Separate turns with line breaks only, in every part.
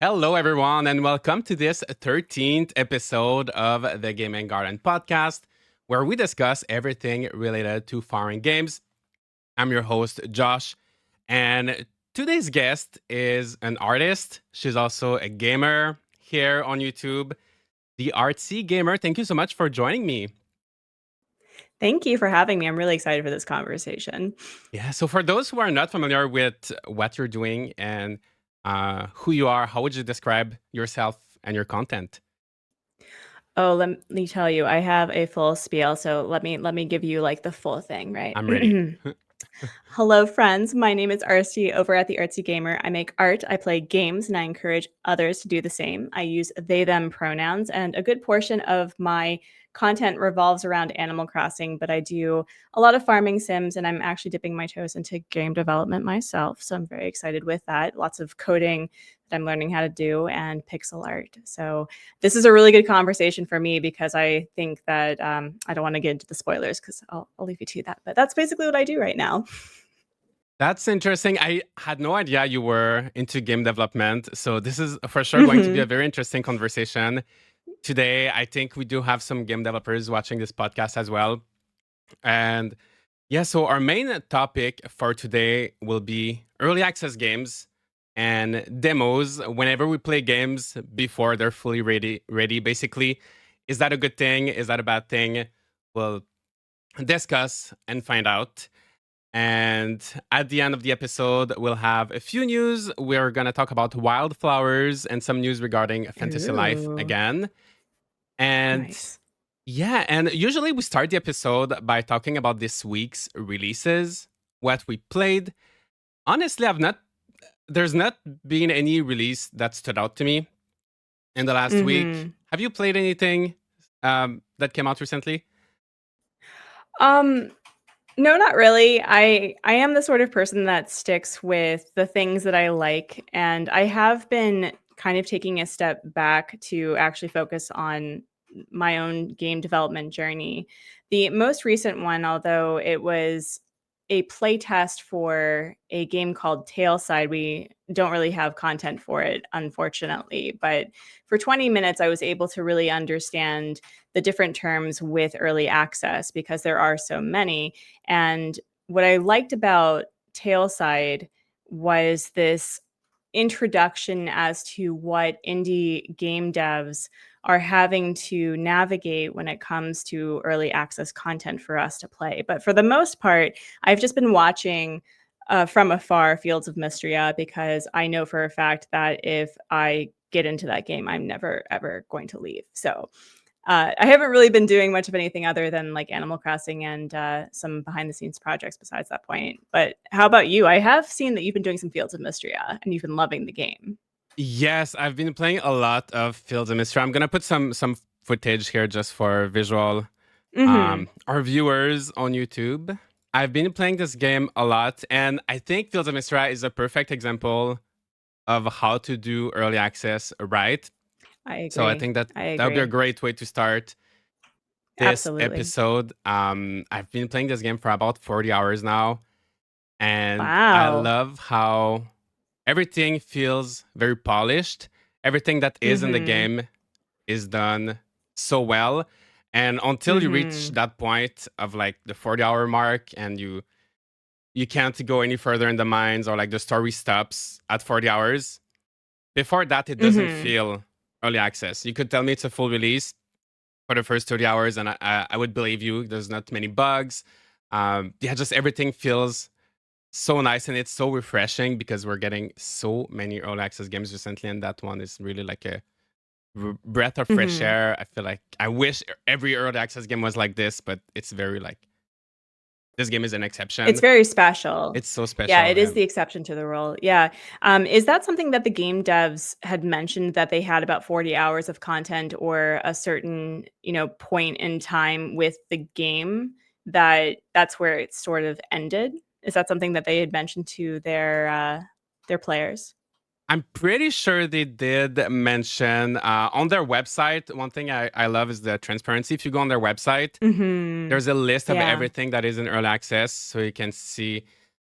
Hello, everyone, and welcome to this 13th episode of the Gaming Garden podcast, where we discuss everything related to foreign games. I'm your host, Josh, and today's guest is an artist. She's also a gamer here on YouTube, the Artsy Gamer. Thank you so much for joining me.
Thank you for having me. I'm really excited for this conversation.
Yeah, so for those who are not familiar with what you're doing and who you are, how would you describe yourself and your content?
Oh, let me tell you, I have a full spiel, so let me give you like the full thing, right?
I'm ready.
Hello, friends. My name is Artsy over at the Artsy Gamer. I make art, I play games, and I encourage others to do the same. I use they, them pronouns, and a good portion of my content revolves around Animal Crossing, but I do a lot of farming sims, and I'm actually dipping my toes into game development myself. So I'm very excited with that. Lots of coding that I'm learning how to do and pixel art. So this is a really good conversation for me because I think that I don't want to get into the spoilers because I'll leave you to that. But that's basically what I do right now.
That's interesting. I had no idea you were into game development. So this is for sure going to be a very interesting conversation. Today, I think we do have some game developers watching this podcast as well. And yeah, so our main topic for today will be early access games and demos whenever we play games before they're fully ready basically. Is that a good thing? Is that a bad thing? We'll discuss and find out. And at the end of the episode, we'll have a few news. We're going to talk about wildflowers and some news regarding Fantasy Life
Ooh,
again. And
nice.
yeah, and usually we start the episode by talking about this week's releases, what we played. Honestly, there's not been any release that stood out to me in the last week.
Mm-hmm.
Have you played anything that came out recently?
Um, no, not really. I am the sort of person that sticks with the things that I like, and I have been kind of taking a step back to actually focus on my own game development journey. The most recent one, although it was a play test for a game called Tailside, we don't really have content for it, unfortunately. But for 20 minutes, I was able to really understand the different terms with early access because there are so many. And what I liked about Tailside was this introduction as to what indie game devs are having to navigate when it comes to early access content for us to play. But for the most part, I've just been watching from afar Fields of Mystria because I know for a fact that if I get into that game, I'm never ever going to leave. So I haven't really been doing much of anything other than like Animal Crossing and some behind the scenes projects besides that point. But how about you? I have seen that you've been doing some Fields of Mystria and you've been loving the game.
Yes, I've been playing a lot of Fields of Mystery. I'm gonna put some footage here just for visual
Mm-hmm.
our viewers on YouTube. I've been playing this game a lot, and I think Fields of Mystery is a perfect example of how to do early access right.
I
So I
agree.
think that
I
that would be a
agree.
great way to start this
Absolutely.
episode. I've been playing this game for about 40 hours now, and I
Wow.
love how everything feels very polished. Everything that is in the
Mm-hmm.
game is done so well. And until you reach
Mm-hmm.
that point of like the 40-hour mark and you can't go any further in the mines or like the story stops at 40 hours. Before that, it doesn't
Mm-hmm.
feel early access. You could tell me it's a full release for the first 30 hours and I would believe you. There's not many bugs. Yeah, just everything feels so nice and it's so refreshing because we're getting so many early access games recently, and that one is really like a breath of fresh
Mm-hmm.
air. I feel like I wish every early access game was like this, but it's very like this game is an
It's
exception.
very special.
It's so
Yeah,
special.
it is the exception to the rule. Yeah. Is that something that the game devs had mentioned that they had about 40 hours of content or a certain, point in time with the game that's where it sort of ended? Is that something that they had mentioned to their players?
I'm pretty sure they did mention on their website. One thing I love is the transparency. If you go on their website,
Mhm.
there's a list of
Yeah.
everything that is in early access, so you can see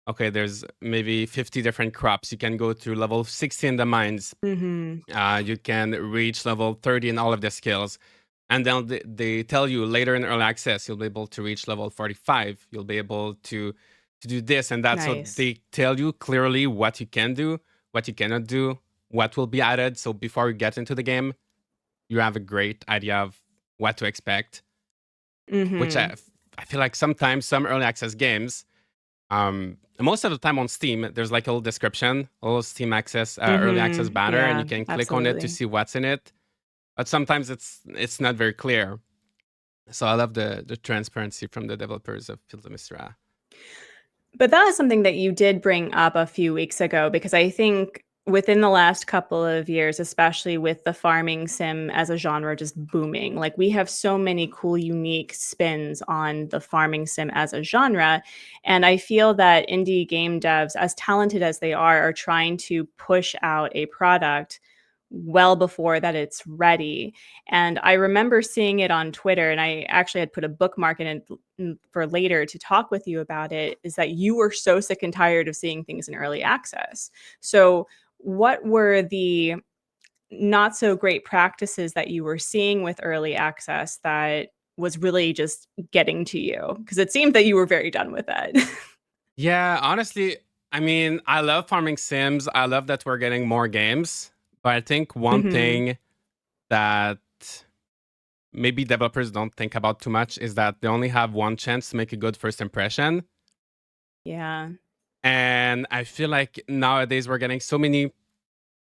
okay, there's maybe 50 different crops. You can go to level 60 in the mines.
Mm-hmm.
You can reach level 30 in all of the skills. And then they tell you later in early access, you'll be able to reach level 45. You'll be able to do this and that. So
Nice.
they tell you clearly what you can do, what you cannot do, what will be added. So before you get into the game, you have a great idea of what to expect, which
Mm-hmm.
I feel like sometimes some early access games, most of the time on Steam, there's like a little description, a little Steam access, early access
Mm-hmm.
banner, and you
Yeah,
can click on it to
absolutely.
see what's in it. But sometimes it's not very clear. So I love the transparency from the developers of Fields of Mistara.
But that is something that you did bring up a few weeks ago, because I think within the last couple of years, especially with the farming sim as a genre just booming, like we have so many cool, unique spins on the farming sim as a genre. And I feel that indie game devs, as talented as they are trying to push out a product well before that it's ready. And I remember seeing it on Twitter, and I actually had put a bookmark in it for later to talk with you about it, is that you were so sick and tired of seeing things in early access. So, what were the not so great practices that you were seeing with early access that was really just getting to you? Because it seemed that you were very done with that.
Yeah, honestly, I mean, I love farming sims. I love that we're getting more games. But I think one
Hmm.
thing that maybe developers don't think about too much is that they only have one chance to make a good first impression.
Yeah.
And I feel like nowadays we're getting so many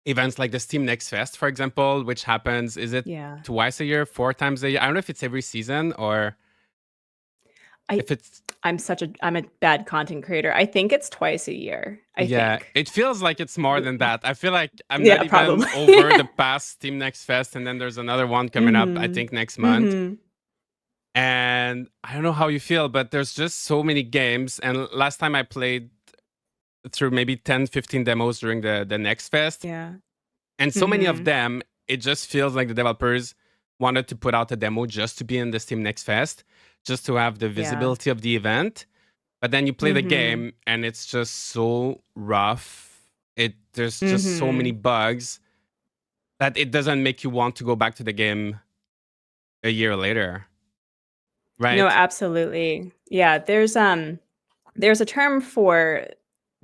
events like the Steam Next Fest, for example, which happens, is it
Yeah.
twice a year, 4 times a year? I don't know if it's every season or
I
if it's,
I'm a bad content creator. I think it's twice a year, I
yeah,
think.
it feels like it's more than that. I feel like I'm not
Yeah,
even
probably.
over the past Steam Next Fest, and then there's another one coming up, I
Mhm.
think, next month.
Mhm.
And I don't know how you feel, but there's just so many games. And last time I played through maybe 10, 15 demos during the Next Fest,
Yeah.
and so many of
Mhm.
them, it just feels like the developers wanted to put out a demo just to be in the Steam Next Fest, just to have the
Yeah.
visibility of the event. But then you play the
Mhm.
game and it's just so rough. There's just so many
Mhm.
bugs that it doesn't make you want to go back to the game a year later,
No,
right?
absolutely. Yeah, there's a term for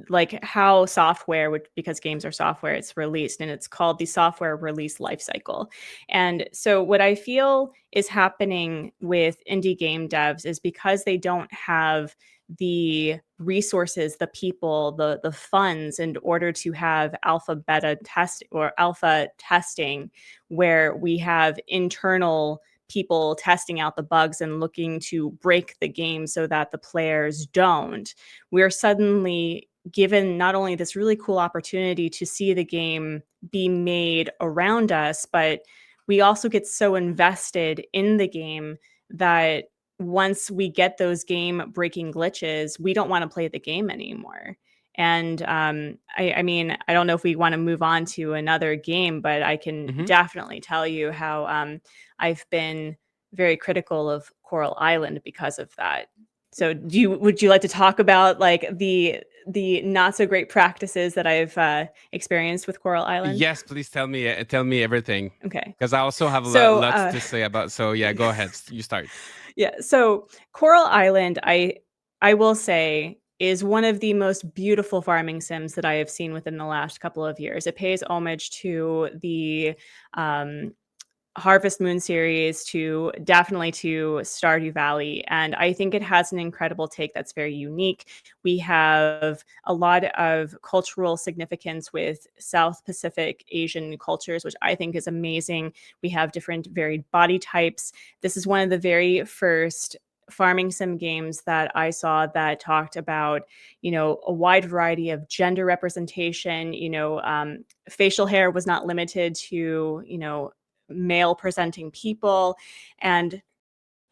like how software would, because games are software, it's released, and it's called the software release life cycle. And so what I feel is happening with indie game devs is because they don't have the resources, the people, the funds in order to have alpha beta test or alpha testing, where we have internal people testing out the bugs and looking to break the game so that the players don't. We're suddenly given not only this really cool opportunity to see the game be made around us, but we also get so invested in the game that once we get those game breaking glitches, we don't want to play the game anymore. And I mean, I don't know if we want to move on to another game, but I can
Hmm.
definitely tell you how I've been very critical of Coral Island because of that. So, would you like to talk about like the not so great practices that I've experienced with Coral Island?
Yes, please tell me everything,
Okay.
because I also have
So,
lots to say about. So yeah, go ahead. You start.
yeah, so Coral Island, I will say, is one of the most beautiful farming sims that I have seen within the last couple of years. It pays homage to the um, Harvest Moon series, to definitely to Stardew Valley, and I think it has an incredible take that's very unique. We have a lot of cultural significance with South Pacific Asian cultures, which I think is amazing. We have different varied body types. This is one of the very first farming sim games that I saw that talked about, a wide variety of gender representation. Facial hair was not limited to, male presenting people. And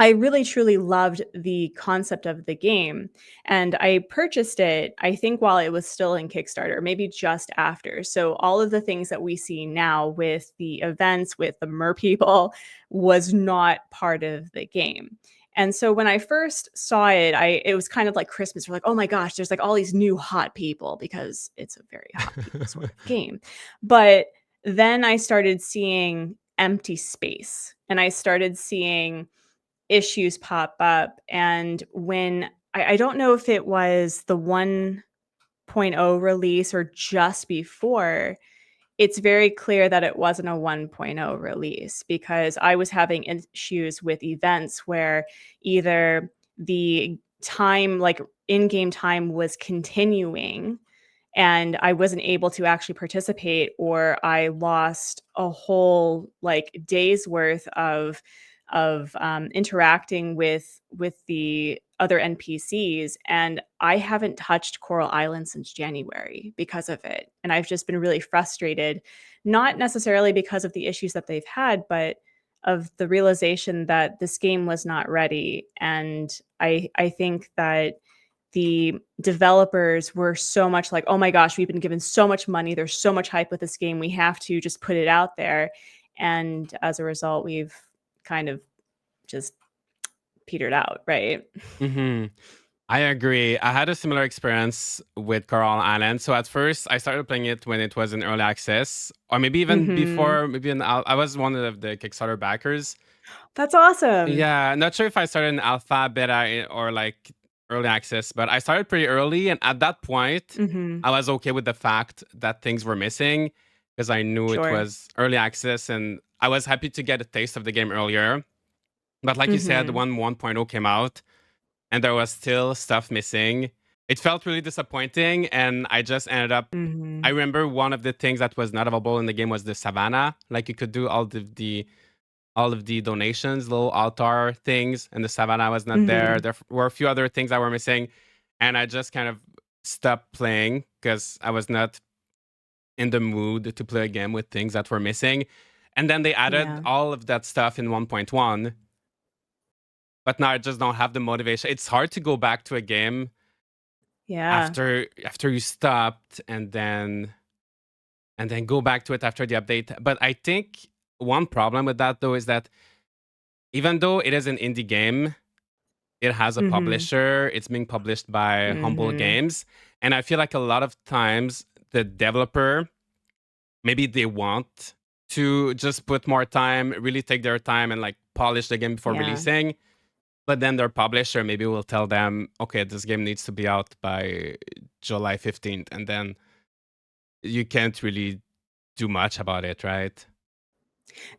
I really truly loved the concept of the game. And I purchased it, I think, while it was still in Kickstarter, maybe just after. So all of the things that we see now with the events, with the mer people, was not part of the game. And so when I first saw it, it was kind of like Christmas. We're like, oh my gosh, there's like all these new hot people because it's a very hot people sort of game. But then I started seeing empty space and I started seeing issues pop up. And when I don't know if it was the 1.0 release or just before, it's very clear that it wasn't a 1.0 release because I was having issues with events where either the time, like in-game time, was continuing and I wasn't able to actually participate, or I lost a whole like day's worth of interacting with the other NPCs, and I haven't touched Coral Island since January because of it. And I've just been really frustrated, not necessarily because of the issues that they've had, but of the realization that this game was not ready. And I think that the developers were so much like, oh my gosh, we've been given so much money. There's so much hype with this game. We have to just put it out there. And as a result, we've kind of just petered out, right?
Hmm. I agree. I had a similar experience with Coral Island. So at first, I started playing it when it was in early access, or maybe even
Mhm.
before. Maybe I was one of the Kickstarter backers.
That's awesome.
Yeah, not sure if I started in alpha, beta, or like early access, but I started pretty early, and at that point,
Mhm.
I was okay with the fact that things were missing because I knew it
Sure.
was early access, and I was happy to get a taste of the game earlier. But like you said,
Mhm.
when 1.0 came out and there was still stuff missing, it felt really disappointing, and I just ended up. I
Mhm.
remember one of the things that was not available in the game was the savannah. Like you could do all of the donations, little altar things, and the savannah was not there.
Mhm.
There were a few other things that were missing, and I just kind of stopped playing because I was not in the mood to play a game with things that were missing. And then they added
Yeah.
all of that stuff in 1.1, but now I just don't have the motivation. It's hard to go back to a game
Yeah.
after you stopped and then go back to it after the update. But I think one problem with that though is that even though it is an indie game, it has a
Mhm.
publisher. It's being published by Humble
Mhm.
Games. And I feel like a lot of times the developer, maybe they want to just put more time, really take their time and like polish the game before
Yeah.
releasing. But then their publisher maybe will tell them, okay, this game needs to be out by July 15th. And then you can't really do much about it, right?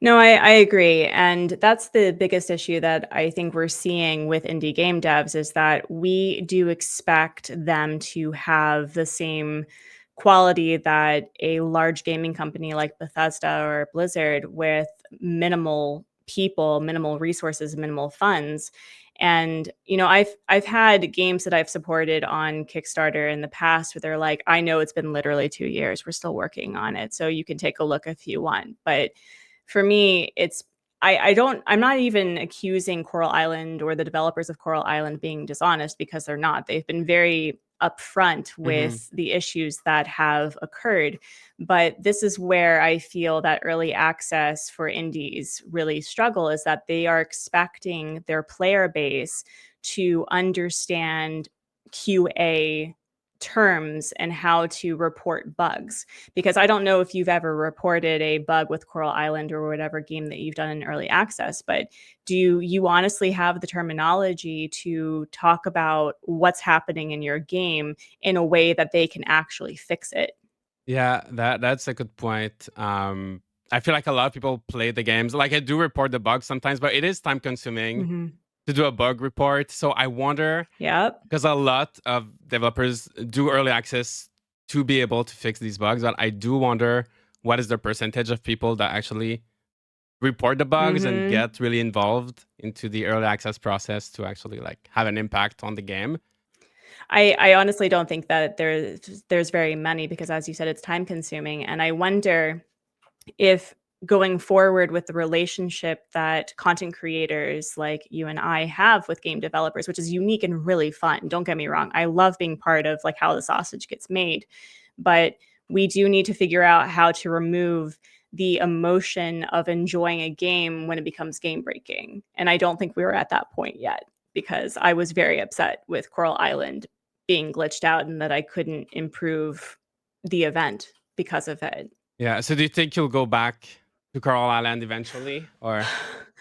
No, I agree. And that's the biggest issue that I think we're seeing with indie game devs is that we do expect them to have the same quality that a large gaming company like Bethesda or Blizzard with minimal people, minimal resources, minimal funds. And I've had games that I've supported on Kickstarter in the past where they're like, I know it's been literally 2 years. We're still working on it. So you can take a look if you want. But for me, I'm not even accusing Coral Island or the developers of Coral Island being dishonest because they're not. They've been very upfront
Hmm.
with the issues that have occurred. But this is where I feel that early access for indies really struggle is that they are expecting their player base to understand QA terms and how to report bugs, because I don't know if you've ever reported a bug with Coral Island or whatever game that you've done in early access, but do you honestly have the terminology to talk about what's happening in your game in a way that they can actually fix it?
Yeah, that's a good point. I feel like a lot of people play the games. Like I do report the bugs sometimes, but it is time consuming
Mhm.
to do a bug report. So I wonder
Yep.
because a lot of developers do early access to be able to fix these bugs, but I do wonder what is the percentage of people that actually report the bugs and
Mhm.
get really involved into the early access process to actually like have an impact on the game.
I honestly don't think that there's very many because as you said, it's time consuming, and I wonder if going forward with the relationship that content creators like you and I have with game developers, which is unique and really fun. Don't get me wrong. I love being part of like how the sausage gets made, but we do need to figure out how to remove the emotion of enjoying a game when it becomes game breaking. And I don't think we were at that point yet, because I was very upset with Coral Island being glitched out and that I couldn't improve the event because of it.
Yeah. So do you think you'll go back to Coral Island eventually, or?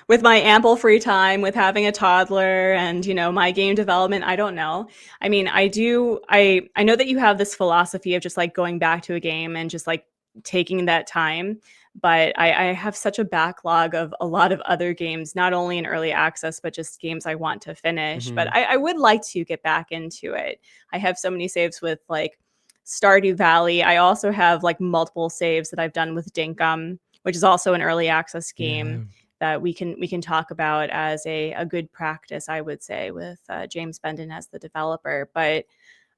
With my ample free time, with having a toddler and, my game development, I don't know. I mean, I know that you have this philosophy of just like going back to a game and just like taking that time. But I have such a backlog of a lot of other games, not only in early access, but just games I want to finish. But
Mhm.
I would like to get back into it. I have so many saves with like Stardew Valley. I also have like multiple saves that I've done with Dinkum, which is also an early access game
Yeah.
that we can talk about as a good practice, I would say, with James Bendon as the developer. But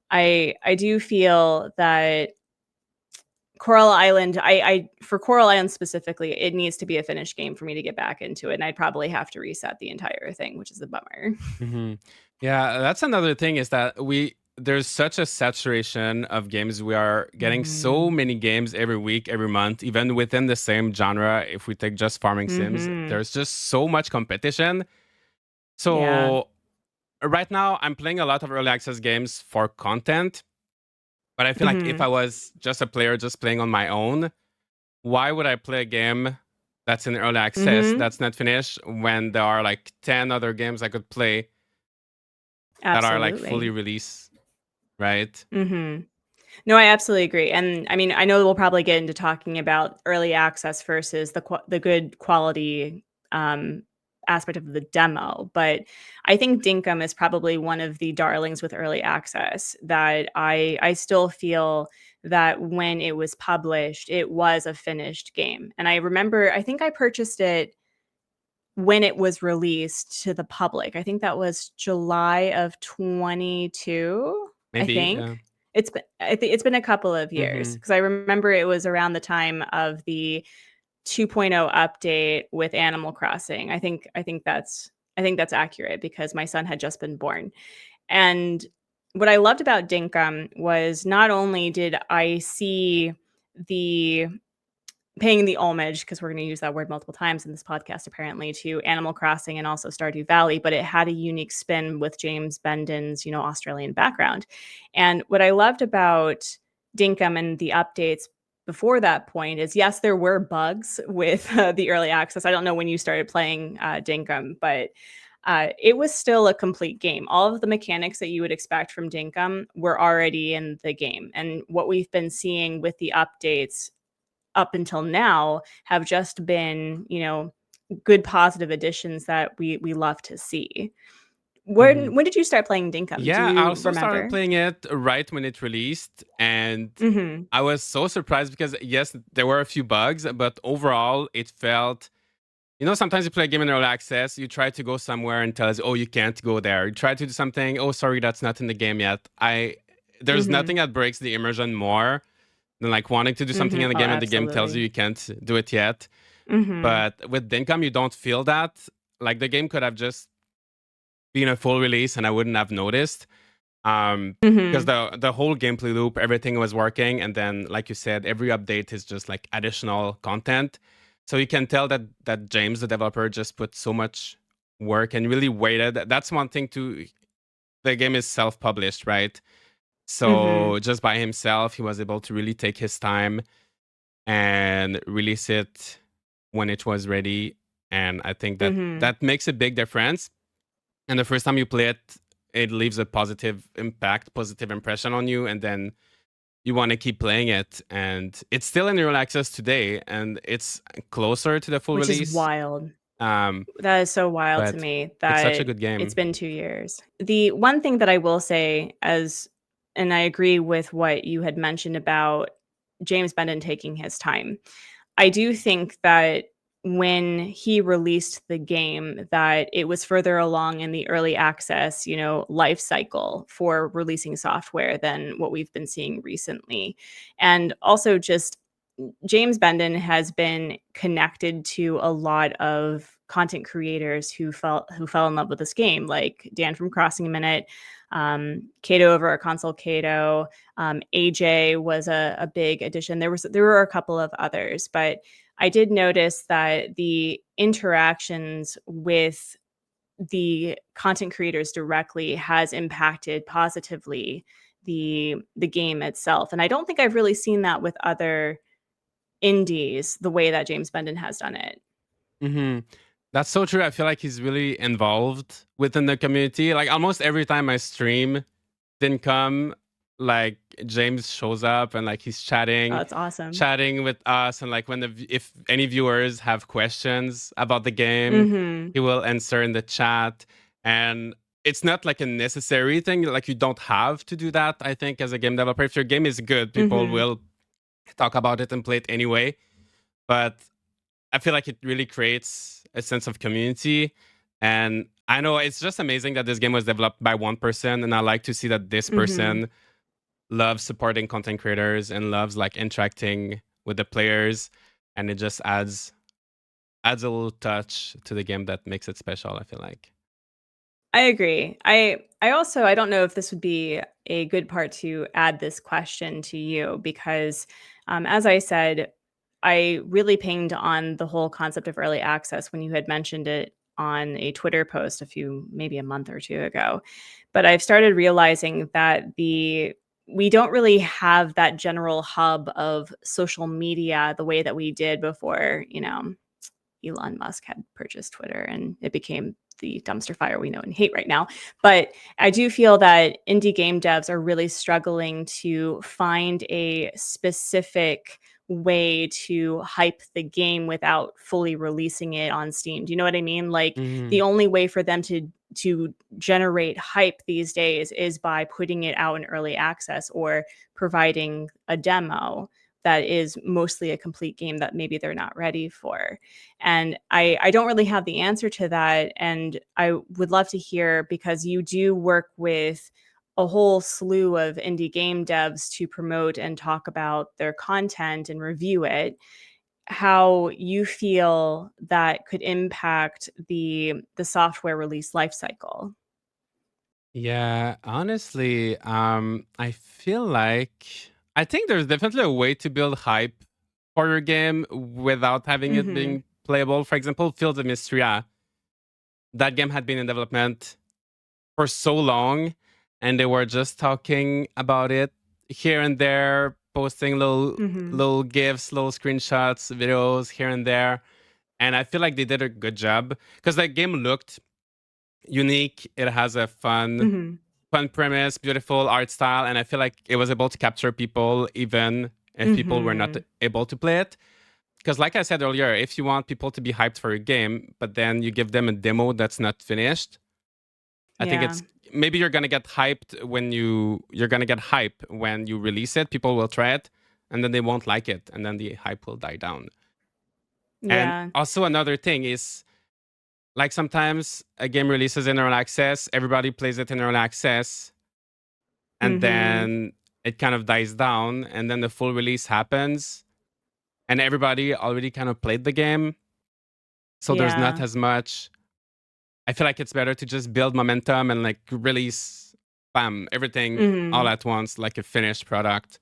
I do feel that Coral Island, I for Coral Island specifically, it needs to be a finished game for me to get back into it, and I'd probably have to reset the entire thing, which is a bummer.
Mhm. Yeah, that's another thing is that there's such a saturation of games. We are getting so
Mhm.
many games every week, every month, even within the same genre. If we take just farming sims,
Mhm.
there's just so much competition.
Yeah.
So right now, I'm playing a lot of early access games for content. But I feel like if I
Mhm.
was just a player just playing on my own, why would I play a game that's in early access
Mhm.
that's not finished when there are like 10 other games I could play that are like fully
Absolutely.
released, right?
Mhm. No, I absolutely agree. And I mean, I know we'll probably get into talking about early access versus the good quality um, aspect of the demo, but I think Dinkum is probably one of the darlings with early access that I still feel that when it was published, it was a finished game. And I remember, I think I purchased it when it was released to the public. I think that was July of 22, I
Maybe, yeah.
think. I think it's been a couple of years,
Mm-hmm.
because I remember it was around the time of the 2.0 update with Animal Crossing. I think that's accurate, because my son had just been born. And what I loved about Dinkum was not only did I see the paying the homage, because we're going to use that word multiple times in this podcast apparently, to Animal Crossing and also Stardew Valley, but it had a unique spin with James Bendon's, Australian background. And what I loved about Dinkum and the updates before that point is, yes, there were bugs with the early access. I don't know when you started playing Dinkum, but it was still a complete game. All of the mechanics that you would expect from Dinkum were already in the game. And what we've been seeing with the updates up until now have just been, good positive additions that we love to see.
Mm-hmm.
When did you start playing Dinkum? Do
Yeah, I
you
also started
remember?
playing it right when it released, and
Mhm.
I was so surprised because yes, there were a few bugs, but overall it felt, sometimes you play a game in early access, you try to go somewhere and tells you, oh, you can't go there. You try to do something, oh, sorry, that's not in the game yet. There's
Mhm.
nothing that breaks the immersion more than like wanting to do something in
Mhm.
the
Oh,
game and the game tells you
absolutely.
you can't do it yet.
Mhm.
But with Dinkum, you don't feel that. Like the game could have just been a full release and I wouldn't have noticed. Because
Mhm.
the whole gameplay loop, everything was working, and then like you said, every update is just like additional content. So you can tell that James, the developer, just put so much work and really waited. That's one thing too. The game is self-published, right?
Mhm.
So just by himself, he was able to really take his time and release it when it was ready. And I think that
Mhm.
that makes a big difference. And the first time you play it, it leaves a positive impact, positive impression on you, and then you want to keep playing it. And it's still in early access today, and it's closer to the full
Which is
release.
wild.
Um,
That is so wild to
but
me
it's such a
that
good
it's
game.
been 2 years. The one thing that I will say, and I agree with what you had mentioned about James Bendon taking his time. I do think that when he released the game, that it was further along in the early access, life cycle for releasing software than what we've been seeing recently. And also just James Bendon has been connected to a lot of content creators who fell in love with this game, like Dan from Crossing a Minute, Cato over at Console Cato, AJ was a big addition. There were a couple of others, but I did notice that the interactions with the content creators directly has impacted positively the game itself. And I don't think I've really seen that with other indies the way that James Bendon has done it.
Hmm. That's so true. I feel like he's really involved within the community. Like almost every time I stream Dinkum, like James shows up and like he's
Oh, that's awesome.
chatting with us, and like when if any viewers have questions about the game,
Mm-hmm.
he will answer in the chat. And it's not like a necessary thing. Like you don't have to do that. I think as a game developer, if your game is good, people
Mm-hmm.
will talk about it and play it anyway. But I feel like it really creates a sense of community. And I know it's just amazing that this game was developed by one person. And I like to see that this
Mm-hmm.
person loves supporting content creators and loves like interacting with the players. And it just adds a little touch to the game that makes it special, I feel like.
I agree. I also I don't know if this would be a good part to add this question to you because, as I said, I really pinged on the whole concept of early access when you had mentioned it on a Twitter post maybe a month or two ago. But I've started realizing that the we don't really have that general hub of social media the way that we did before, Elon Musk had purchased Twitter and it became the dumpster fire we know and hate right now. But I do feel that indie game devs are really struggling to find a specific way to hype the game without fully releasing it on Steam. Do you know what I mean? Like
Hmm.
the only way for them to generate hype these days is by putting it out in early access or providing a demo that is mostly a complete game that maybe they're not ready for. And I don't really have the answer to that. And I would love to hear because you do work with a whole slew of indie game devs to promote and talk about their content and review it, how you feel that could impact the software release lifecycle.
Yeah, honestly, I feel like I think there's definitely a way to build hype for your game without having it
Mm-hmm.
being playable. For example, Fields of Mystria, that game had been in development for so long, and they were just talking about it here and there, posting
Mm-hmm.
little gifs, little screenshots, videos here and there. And I feel like they did a good job because that game looked unique. It has a
Mm-hmm.
fun premise, beautiful art style, and I feel like it was able to capture people even if people were not
Mm-hmm.
able to play it. Because, like I said earlier, if you want people to be hyped for a game, but then you give them a demo that's not finished, I think
Yeah.
it's maybe you're gonna get hyped when you're gonna get hype when you release it. People will try it, and then they won't like it, and then the hype will die down. And
Yeah.
also another thing is like sometimes a game releases in early access, everybody plays it in early access, and
Mm-hmm.
then it kind of dies down, and then the full release happens, and everybody already kind of played the game, so there's not
Yeah.
as much. I feel like it's better to just build momentum and like release, bam, everything all
Mm-hmm.
at once, like a finished product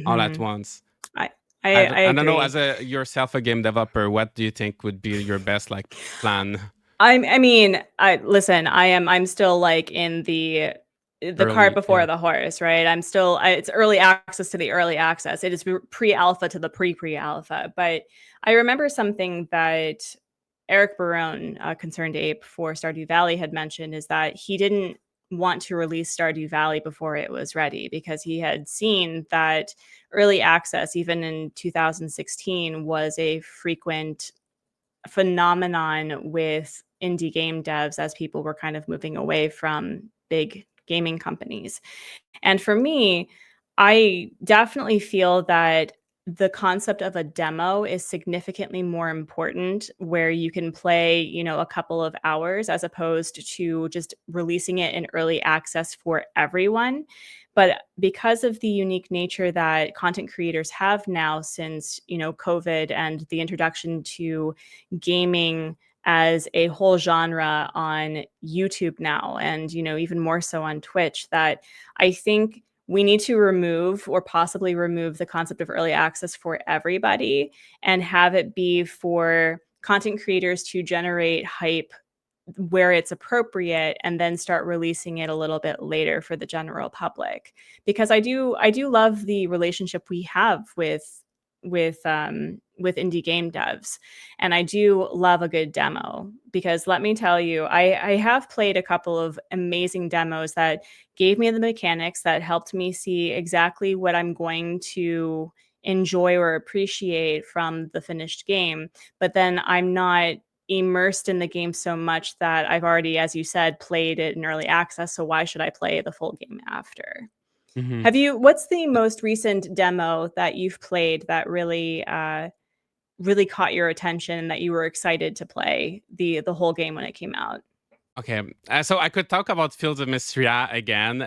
all at
Mm-hmm.
once.
I
I
I
don't, I don't know.
agree.
As a yourself a game developer, what do you think would be your best like plan
I mean, I listen, I'm still like in the cart
early?
before
Yeah.
the horse, right? It's early access to the early access. It is pre-alpha to the pre-alpha. But I remember something that Eric Barone, Concerned Ape for Stardew Valley, had mentioned is that he didn't want to release Stardew Valley before it was ready because he had seen that early access, even in 2016, was a frequent phenomenon with indie game devs as people were kind of moving away from big gaming companies. And for me, I definitely feel that the concept of a demo is significantly more important where you can play, a couple of hours as opposed to just releasing it in early access for everyone. But because of the unique nature that content creators have now since, COVID and the introduction to gaming as a whole genre on YouTube now and, even more so on Twitch, that I think we need to remove or possibly remove the concept of early access for everybody and have it be for content creators to generate hype where it's appropriate and then start releasing it a little bit later for the general public, because I do love the relationship we have with indie game devs, and I do love a good demo, because let me tell you, I have played a couple of amazing demos that gave me the mechanics that helped me see exactly what I'm going to enjoy or appreciate from the finished game, but then I'm not immersed in the game so much that I've already, as you said, played it in early access. So why should I play the full game after?
Mhm.
What's the most recent demo that you've played that really caught your attention and that you were excited to play the whole game when it came out?
Okay, so I could talk about Fields of Mystria again.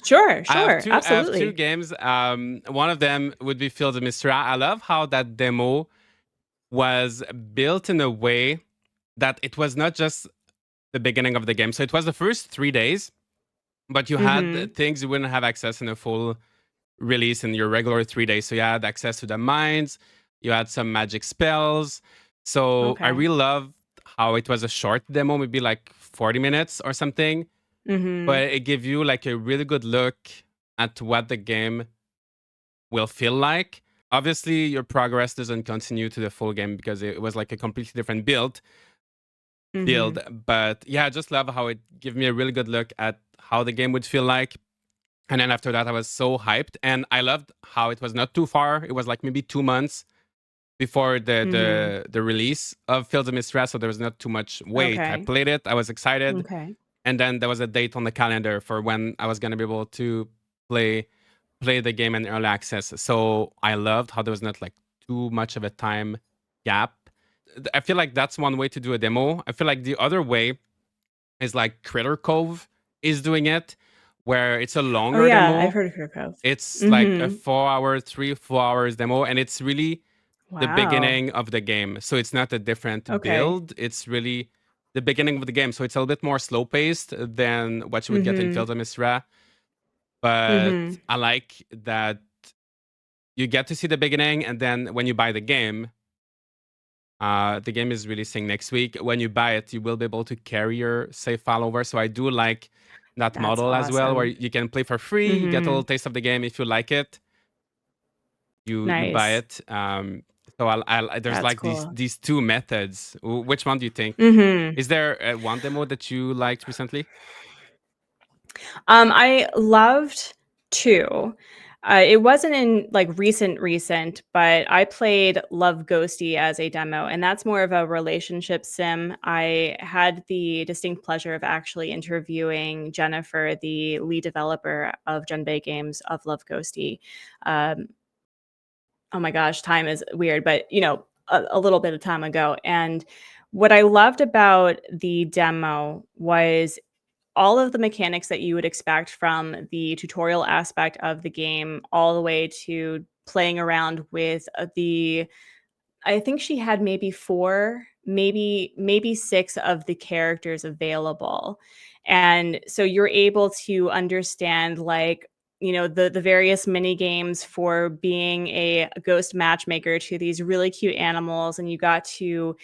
Sure,
I have
sure,
two
absolutely.
games. One of them would be Fields of Mystria. I love how that demo was built in a way that it was not just the beginning of the game. So it was the first 3 days, but you had
Mhm.
things you wouldn't have access in a full release in your regular 3 days. So you had access to the mines, you had some magic spells. So I
Okay.
really loved how it was a short demo, maybe like 40 minutes or something, but
Mhm.
it gave you like a really good look at what the game will feel like. Obviously, your progress doesn't continue to the full game because it was like a completely different build.
Mhm.
But yeah, I just love how it gave me a really good look at how the game would feel like. And then after that, I was so hyped, and I loved how it was not too far. It was like maybe 2 months before the
Mhm.
the the release of Fields of Mistras, so there was not too much wait. I
Okay.
played it, I was excited,
Okay.
and then there was a date on the calendar for when I was gonna be able to play play the game in early access. So I loved how there was not like too much of a time gap. I feel like that's one way to do a demo. I feel like the other way is like Critter Cove is doing it, where it's a
Oh
longer
yeah, I've
demo.
heard of Kirkov.
It's like a
Mhm.
4 hour, 3 4 hours demo, and it's really the
Wow.
beginning of the game. So it's not a different
Okay.
build. It's really the beginning of the game. So it's a little bit more slow paced than what you would get in
Mhm.
Field of Misra. But
Mhm.
I like that you get to see the beginning, and then when you buy the game is releasing next week. When you buy it, you will be able to carry your save file over. So I do like that
That's
model as well, where
awesome.
you can play for free. You get a little
Mhm.
taste of the game. If you like it, you buy
Nice.
it. So there's
That's
like these
cool.
these two methods. Which one do you think?
Mhm.
Is there one demo that you liked recently?
I loved 2. It wasn't in, like, recent, but I played Love Ghosty as a demo, and that's more of a relationship sim. I had the distinct pleasure of actually interviewing Jennifer, the lead developer of Genbei Games of Love Ghosty. Um, oh my gosh, time is weird, but, a little bit of time ago, and what I loved about the demo was all of the mechanics that you would expect from the tutorial aspect of the game, all the way to playing around with the I think she had maybe 4, maybe 6 of the characters available. And so you're able to understand, like, the various mini games for being a ghost matchmaker to these really cute animals, and you got to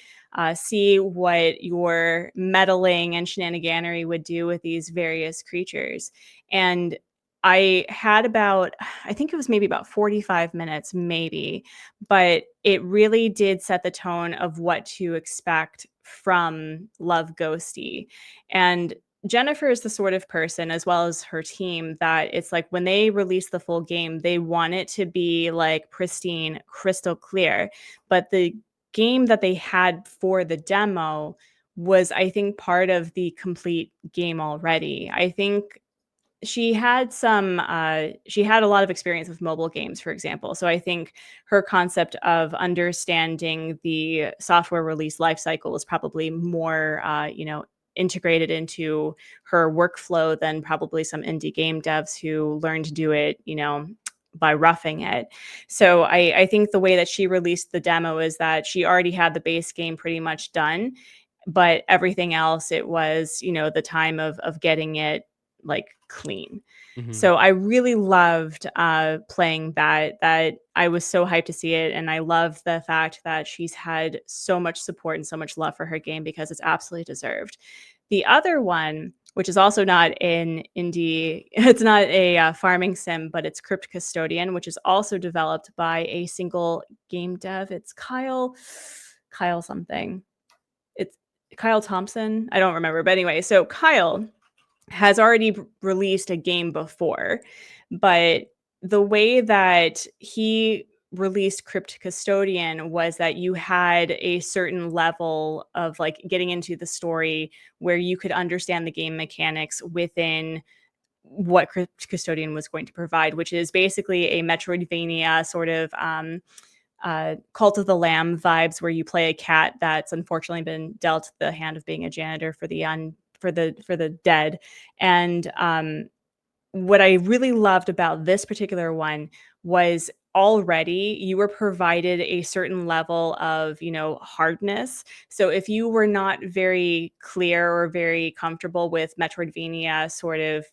see what your meddling and shenaniganery would do with these various creatures. And I had about, I think it was maybe about 45 minutes, maybe, but it really did set the tone of what to expect from Love Ghosty. And Jennifer is the sort of person, as well as her team, that it's like when they release the full game, they want it to be like pristine, crystal clear. But the game that they had for the demo was, I think, part of the complete game already. I think she had a lot of experience with mobile games, for example. So I think her concept of understanding the software release lifecycle is probably more, integrated into her workflow than probably some indie game devs who learn to do it, by roughing it. So I think the way that she released the demo is that she already had the base game pretty much done, but everything else, it was, the time of getting it like clean.
Mhm.
So I really loved playing that I was so hyped to see it, and I love the fact that she's had so much support and so much love for her game because it's absolutely deserved. The other one, which is also not an indie, it's not a farming sim, but it's Crypt Custodian, which is also developed by a single game dev. It's Kyle something. It's Kyle Thompson. I don't remember, but anyway, so Kyle has already released a game before, but the way that he released Crypt Custodian was that you had a certain level of like getting into the story where you could understand the game mechanics within what Crypt Custodian was going to provide, which is basically a Metroidvania sort of Cult of the Lamb vibes, where you play a cat that's unfortunately been dealt the hand of being a janitor for the dead. And what I really loved about this particular one was already you were provided a certain level of, hardness. So if you were not very clear or very comfortable with Metroidvania sort of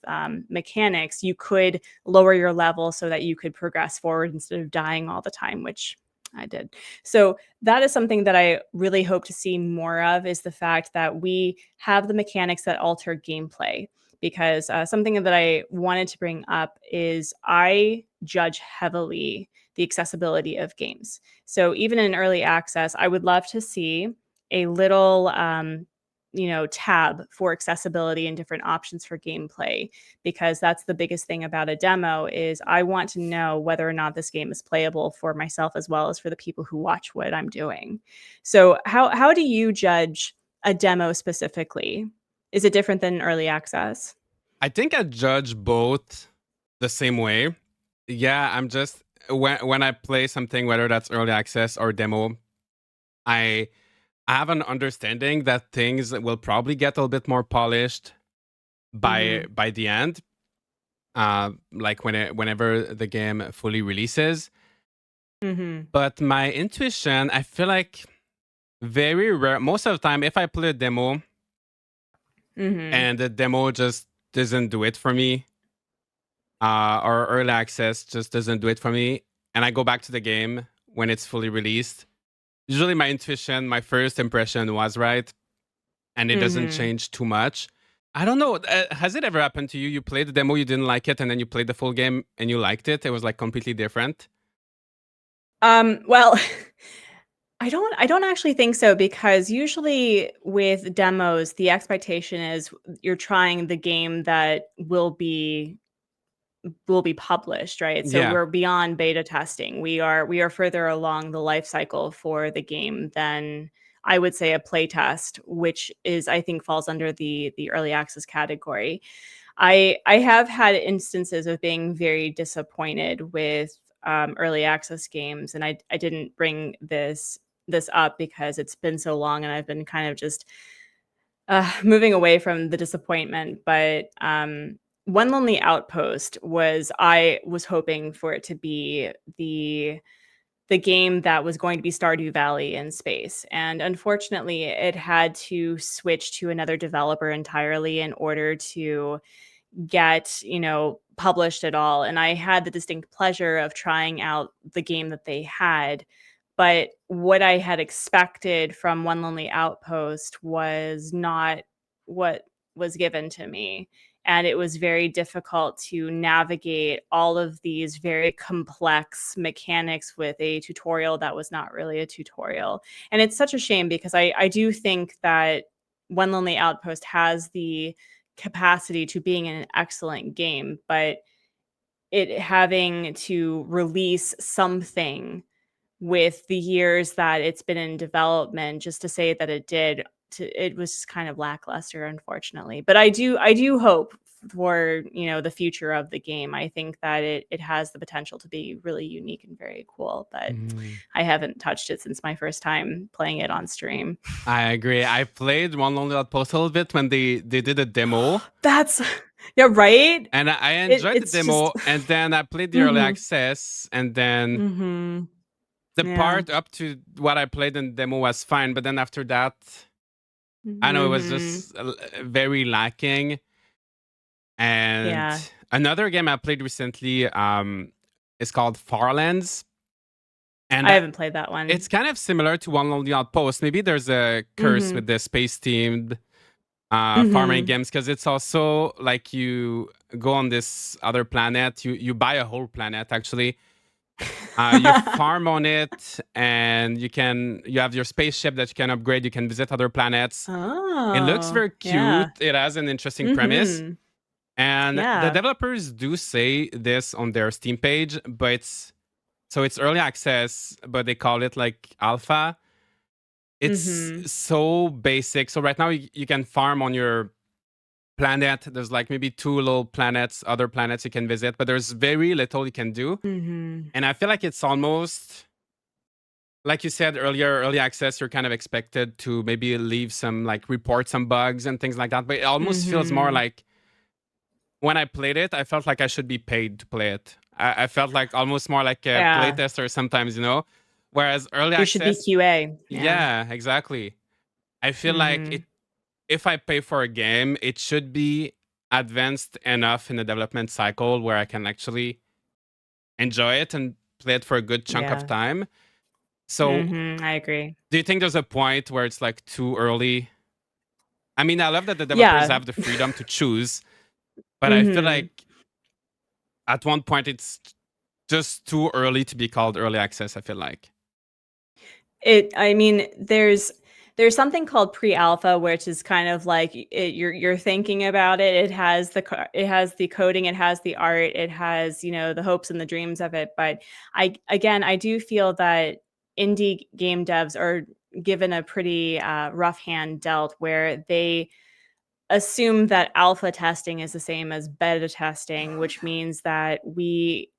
mechanics, you could lower your level so that you could progress forward instead of dying all the time, which I did. So that is something that I really hope to see more of, is the fact that we have the mechanics that alter gameplay. Because something that I wanted to bring up is I judge heavily the accessibility of games. So even in early access, I would love to see a little tab for accessibility and different options for gameplay, because that's the biggest thing about a demo is I want to know whether or not this game is playable for myself as well as for the people who watch what I'm doing. So how do you judge a demo specifically? Is it different than early access?
I think I judge both the same way. Yeah, I'm just when I play something, whether that's early access or demo, I have an understanding that things will probably get a little bit more polished
Mhm.
by the end. Like whenever the game fully releases.
Mhm.
But my intuition, I feel like very rare. Most of the time, if I play a demo
Mhm.
and the demo just doesn't do it for me, or early access just doesn't do it for me, and I go back to the game when it's fully released, usually my intuition, my first impression was right, and it doesn't
Mhm.
change too much. I don't know. Has it ever happened to you? You played the demo, you didn't like it, and then you played the full game and you liked it. It was like completely different.
Well, I don't actually think so, because usually with demos, the expectation is you're trying the game that will be published, right? So
Yeah.
we're beyond beta testing. We are further along the life cycle for the game than I would say a play test, which is I think falls under the early access category. I have had instances of being very disappointed with early access games, and I didn't bring this up because it's been so long and I've been kind of just moving away from the disappointment. But One Lonely Outpost was I was hoping for it to be the game that was going to be Stardew Valley in space. And unfortunately, it had to switch to another developer entirely in order to get, published at all. And I had the distinct pleasure of trying out the game that they had. But what I had expected from One Lonely Outpost was not what was given to me. And it was very difficult to navigate all of these very complex mechanics with a tutorial that was not really a tutorial. And it's such a shame, because I do think that One Lonely Outpost has the capacity to being an excellent game, but it having to release something with the years that it's been in development, just to say that it was just kind of lackluster, unfortunately. But I do hope for, the future of the game. I think that it has the potential to be really unique and very cool, but
Mhm.
I haven't touched it since my first time playing it on stream.
I agree. I played One Lonely Outpost a little bit when they did a demo,
That's yeah, right?
and I
It
enjoyed the
it's just
demo. And then I played the early
Mhm.
access, and then
Mhm.
the
Yeah.
part up to what I played in the demo was fine. But then after that, I know it was
Mhm.
just very lacking. And
Yeah.
another game I played recently is called Farlands. And
I haven't played that
it's
one.
kind of similar to One Lonely Outpost. Maybe there's a curse
Mm-hmm.
with the space themed farming
Mm-hmm.
games because it's also like you go on this other planet, you buy a whole planet actually. You farm on it, and you have your spaceship that you can upgrade. You can visit other planets. It looks
Oh,
very cute.
yeah.
It has an interesting premise.
Mm-hmm.
And the
Yeah.
developers do say this on their Steam page, but it's early access, but they call it like alpha. It's
Mm-hmm.
so basic. So right now you can farm on your planet. There's like maybe two little planets, other planets you can visit, but there's very little you can do.
Mm-hmm.
And I feel like it's almost like you said earlier, early access, you're kind of expected to maybe leave some like report some bugs and things like that. But it almost feels more
Mm-hmm.
like when I played it, I felt like I should be paid to play it. I felt like almost more like a
Yeah.
playtester sometimes, you know? Whereas early
You should be
access,
QA. Yeah.
yeah, exactly. I feel like
Mm-hmm.
if I pay for a game, it should be advanced enough in the development cycle where I can actually enjoy it and play it for a good chunk of
Yeah.
time. So,
Mm-hmm. I agree.
do you think there's a point where it's like too early? I mean, I love that the developers
Yeah.
have the freedom to choose, but I feel
Mm-hmm.
like at one point it's just too early to be called early access, I feel like.
I mean, there's something called pre-alpha, which is kind of like you're thinking about it. It has the coding, it has the art, it has, the hopes and the dreams of it. But I do feel that indie game devs are given a pretty rough hand dealt, where they assume that alpha testing is the same as beta testing, which means that we,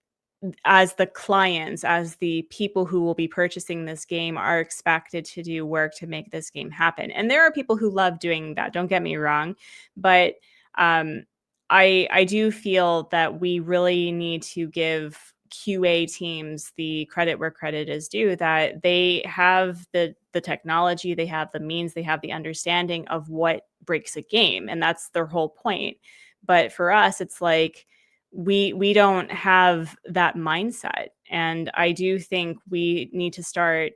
as the clients, as the people who will be purchasing this game, are expected to do work to make this game happen. And there are people who love doing that, don't get me wrong, but um, I do feel that we really need to give QA teams the credit where credit is due, that they have the technology, they have the means, they have the understanding of what breaks a game, and that's their whole point. But for us, it's like we don't have that mindset, and I do think we need to start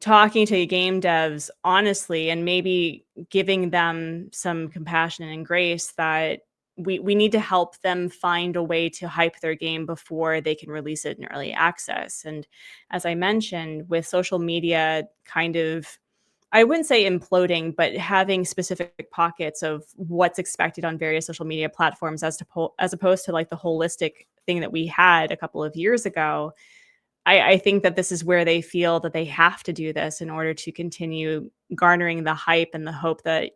talking to game devs honestly, and maybe giving them some compassion and grace, that we need to help them find a way to hype their game before they can release it in early access. And as I mentioned, with social media kind of, I wouldn't say imploding, but having specific pockets of what's expected on various social media platforms, as opposed to like the holistic thing that we had a couple of years ago. I think that this is where they feel that they have to do this in order to continue garnering the hype and the hope that,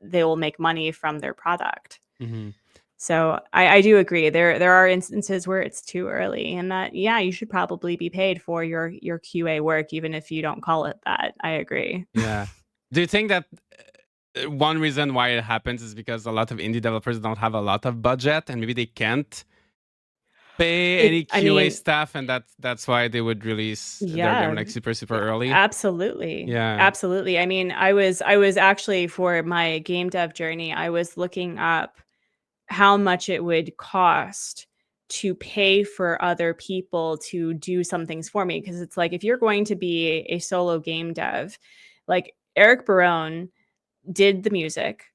they will make money from their product.
Hmm.
So I do agree. There are instances where it's too early, and that, yeah, you should probably be paid for your QA work, even if you don't call it that. I agree.
Yeah. Do you think that one reason why it happens is because a lot of indie developers don't have a lot of budget and maybe they can't pay any
I
QA
mean,
staff, and that's why they would release their game
yeah,
like super early?
absolutely.
Yeah.
Absolutely. I mean, I was actually, for my game dev journey, I was looking up how much it would cost to pay for other people to do some things for me, because it's like, if you're going to be a solo game dev, like Eric Barone did the music,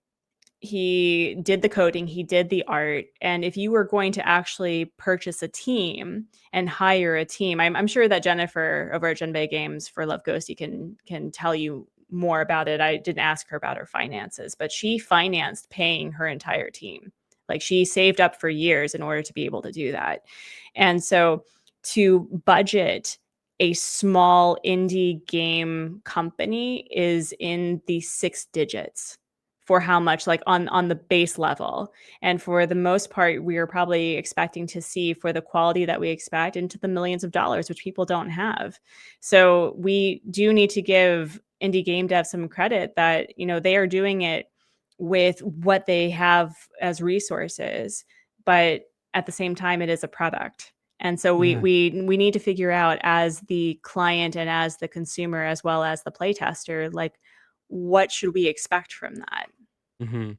he did the coding, he did the art. And if you were going to actually purchase a team and hire a team, I'm sure that Jennifer over at Genbei Games for Love Ghosty can tell you more about it. I didn't ask her about her finances, but she financed paying her entire team. Like, she saved up for years in order to be able to do that. And so, to budget a small indie game company is in the six digits for how much, like, on the base level. And for the most part, we are probably expecting to see, for the quality that we expect, into the millions of dollars, which people don't have. So we do need to give indie game devs some credit, that they are doing it with what they have as resources, but at the same time, it is a product. And so we
Yeah.
we need to figure out, as the client and as the consumer, as well as the playtester, like, what should we expect from that?
Hmm.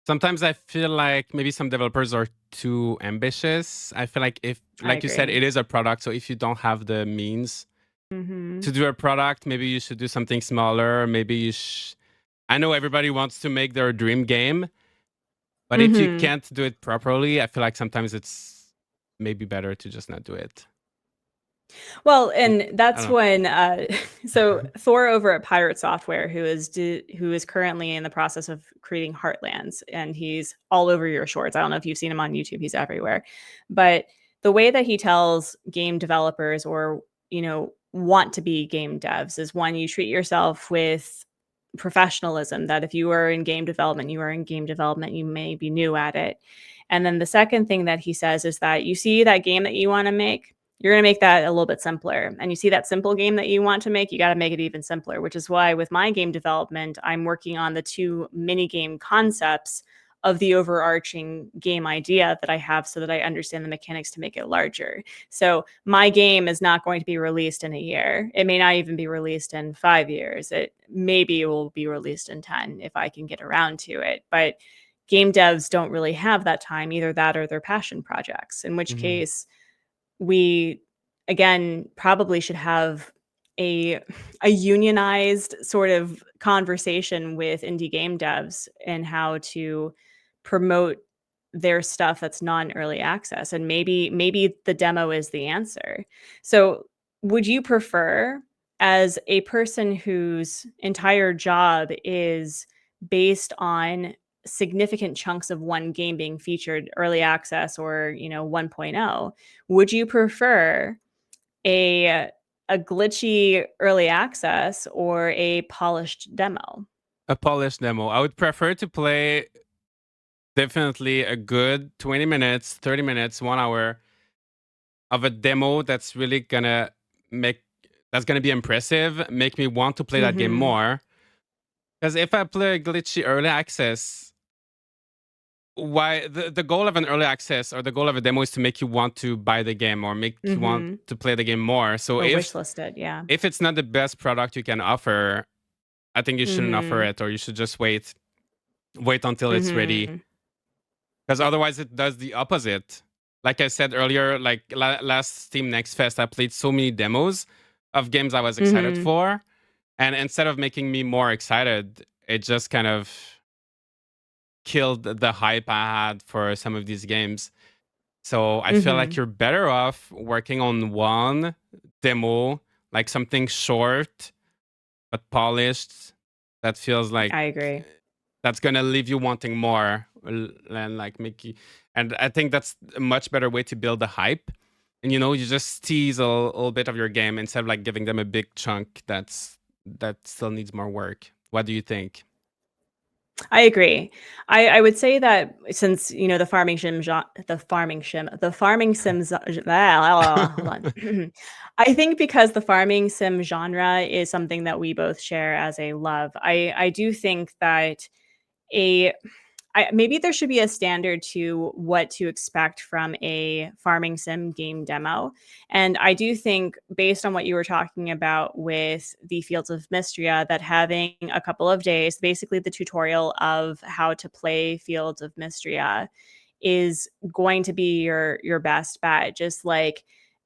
sometimes I feel like maybe some developers are too ambitious. I feel like if,
I
like you said,
agree.
it is a product. So if you don't have the means
Mhm.
to do a product, maybe you should do something smaller. Maybe I know everybody wants to make their dream game, but if you
Mhm.
can't do it properly, I feel like sometimes it's maybe better to just not do it.
Well,
Y-
and
I
that's
don't
when so Thor over at Pirate Software, who is currently in the process of creating Heartlands, and he's all over your shorts. I don't know if you've seen him on YouTube; he's everywhere. But the way that he tells game developers, or want to be game devs, is one, you treat yourself with professionalism. That if you are in game development, you are in game development. You may be new at it. And then the second thing that he says is that you see that game that you want to make, you're going to make that a little bit simpler. And you see that simple game that you want to make, you got to make it even simpler, which is why with my game development, I'm working on the two mini game concepts of the overarching game idea that I have, so that I understand the mechanics to make it larger. So my game is not going to be released in a year. It may not even be released in 5 years. It maybe will be released in 10 if I can get around to it. But game devs don't really have that time, either that or their passion projects, in which
know.
case we again probably should have a a unionized sort of conversation with indie game devs and how to promote their stuff that's non-early access, and maybe the demo is the answer. So would you prefer, as a person whose entire job is based on significant chunks of one game being featured early access or 1.0, would you prefer a a glitchy early access or a polished demo?
A polished demo. I would prefer to play definitely a good 20 minutes, 30 minutes, 1 hour of a demo that's really gonna make that's gonna be impressive, make me want to play that game
Mhm.
more. Because if I play a glitchy early access, why the goal of an early access or the goal of a demo is to make you want to buy the game or make you want
Mhm.
to play the game more. So
Or wishlisted, yeah.
if it's not the best product you can offer, I think you shouldn't offer
Mhm.
it, or you should just wait until it's ready,
Mhm.
because otherwise it does the opposite. Like I said earlier, like last Steam Next Fest, I played so many demos of games I was excited
Mhm.
for, and instead of making me more excited, it just kind of killed the hype I had for some of these games. So I feel like
Mhm.
you're better off working on one demo, like something short but polished, that feels like
I agree.
that's gonna leave you wanting more, and like make you. And I think that's a much better way to build the hype. And you just tease a little bit of your game instead of like giving them a big chunk that still needs more work. What do you think?
I agree. I would say that since the farming sim hold on. I think because the farming sim genre is something that we both share as a love. I do think that a maybe there should be a standard to what to expect from a farming sim game demo. And I do think, based on what you were talking about with the Fields of Mystria, that having a couple of days, basically the tutorial of how to play Fields of Mystria, is going to be your best bet. Just like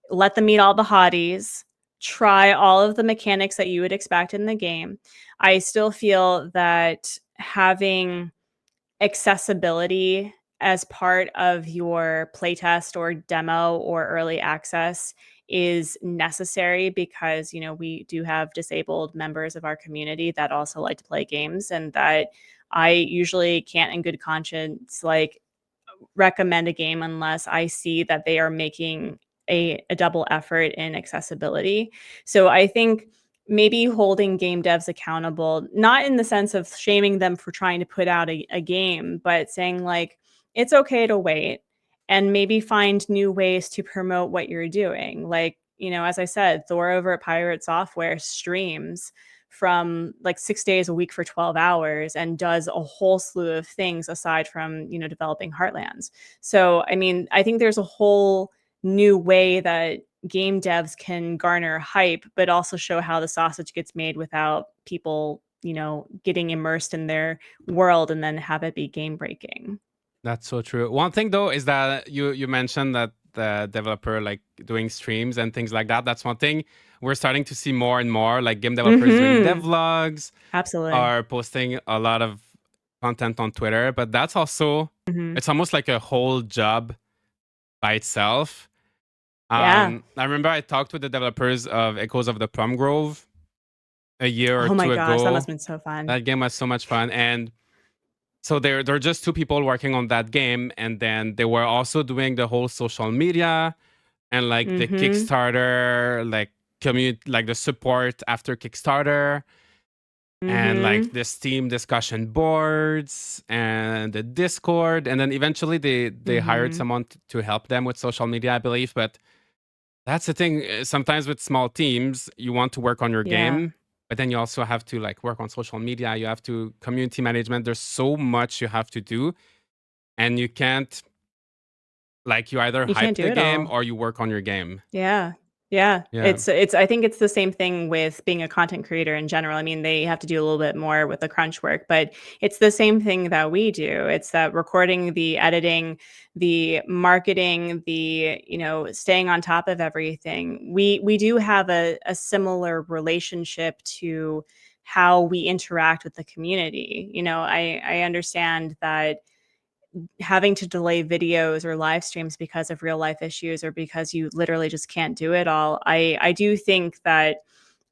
let them meet all the hotties, try all of the mechanics that you would expect in the game. I still feel that having accessibility as part of your playtest or demo or early access is necessary, because we do have disabled members of our community that also like to play games, and that I usually can't in good conscience recommend a game unless I see that they are making a double effort in accessibility. So I think maybe holding game devs accountable, not in the sense of shaming them for trying to put out a game, but saying like, it's okay to wait and maybe find new ways to promote what you're doing. Like, as I said, Thor over at Pirate Software streams from like 6 days a week for 12 hours and does a whole slew of things aside from developing Heartlands. So I mean, I think there's a whole new way that game devs can garner hype, but also show how the sausage gets made without people getting immersed in their world and then have it be game breaking.
That's so true. One thing though is that you mentioned that the developer like doing streams and things like that. That's one thing we're starting to see more and more, like game developers doing
Mm-hmm.
devlogs
Absolutely.
or posting a lot of content on Twitter. But that's also
Mm-hmm.
it's almost like a whole job by itself.
Yeah.
I remember I talked with the developers of Echoes of the Plum Grove a year or
Oh my
two
gosh, that must
ago.
have been so fun.
That game was so much fun. And so there are just two people working on that game, and then they were also doing the whole social media and like the
Mm-hmm.
Kickstarter, like community, like the support after Kickstarter, and like
Mm-hmm.
the Steam discussion boards and the Discord, and then eventually they hired
Mm-hmm.
someone to help them with social media, I believe. But that's the thing. Sometimes with small teams, you want to work on your
Yeah.
game, but then you also have to like work on social media. You have to community management. There's so much you have to do, and you can't like you either
You can't
hype
do
the
it
game
all.
or you work on your game.
Yeah. Yeah.
Yeah.
It's I think it's the same thing with being a content creator in general. I mean, they have to do a little bit more with the crunch work, but it's the same thing that we do. It's that recording, the editing, the marketing, staying on top of everything. We do have a similar relationship to how we interact with the community. I understand that having to delay videos or live streams because of real life issues or because you literally just can't do it all. I do think that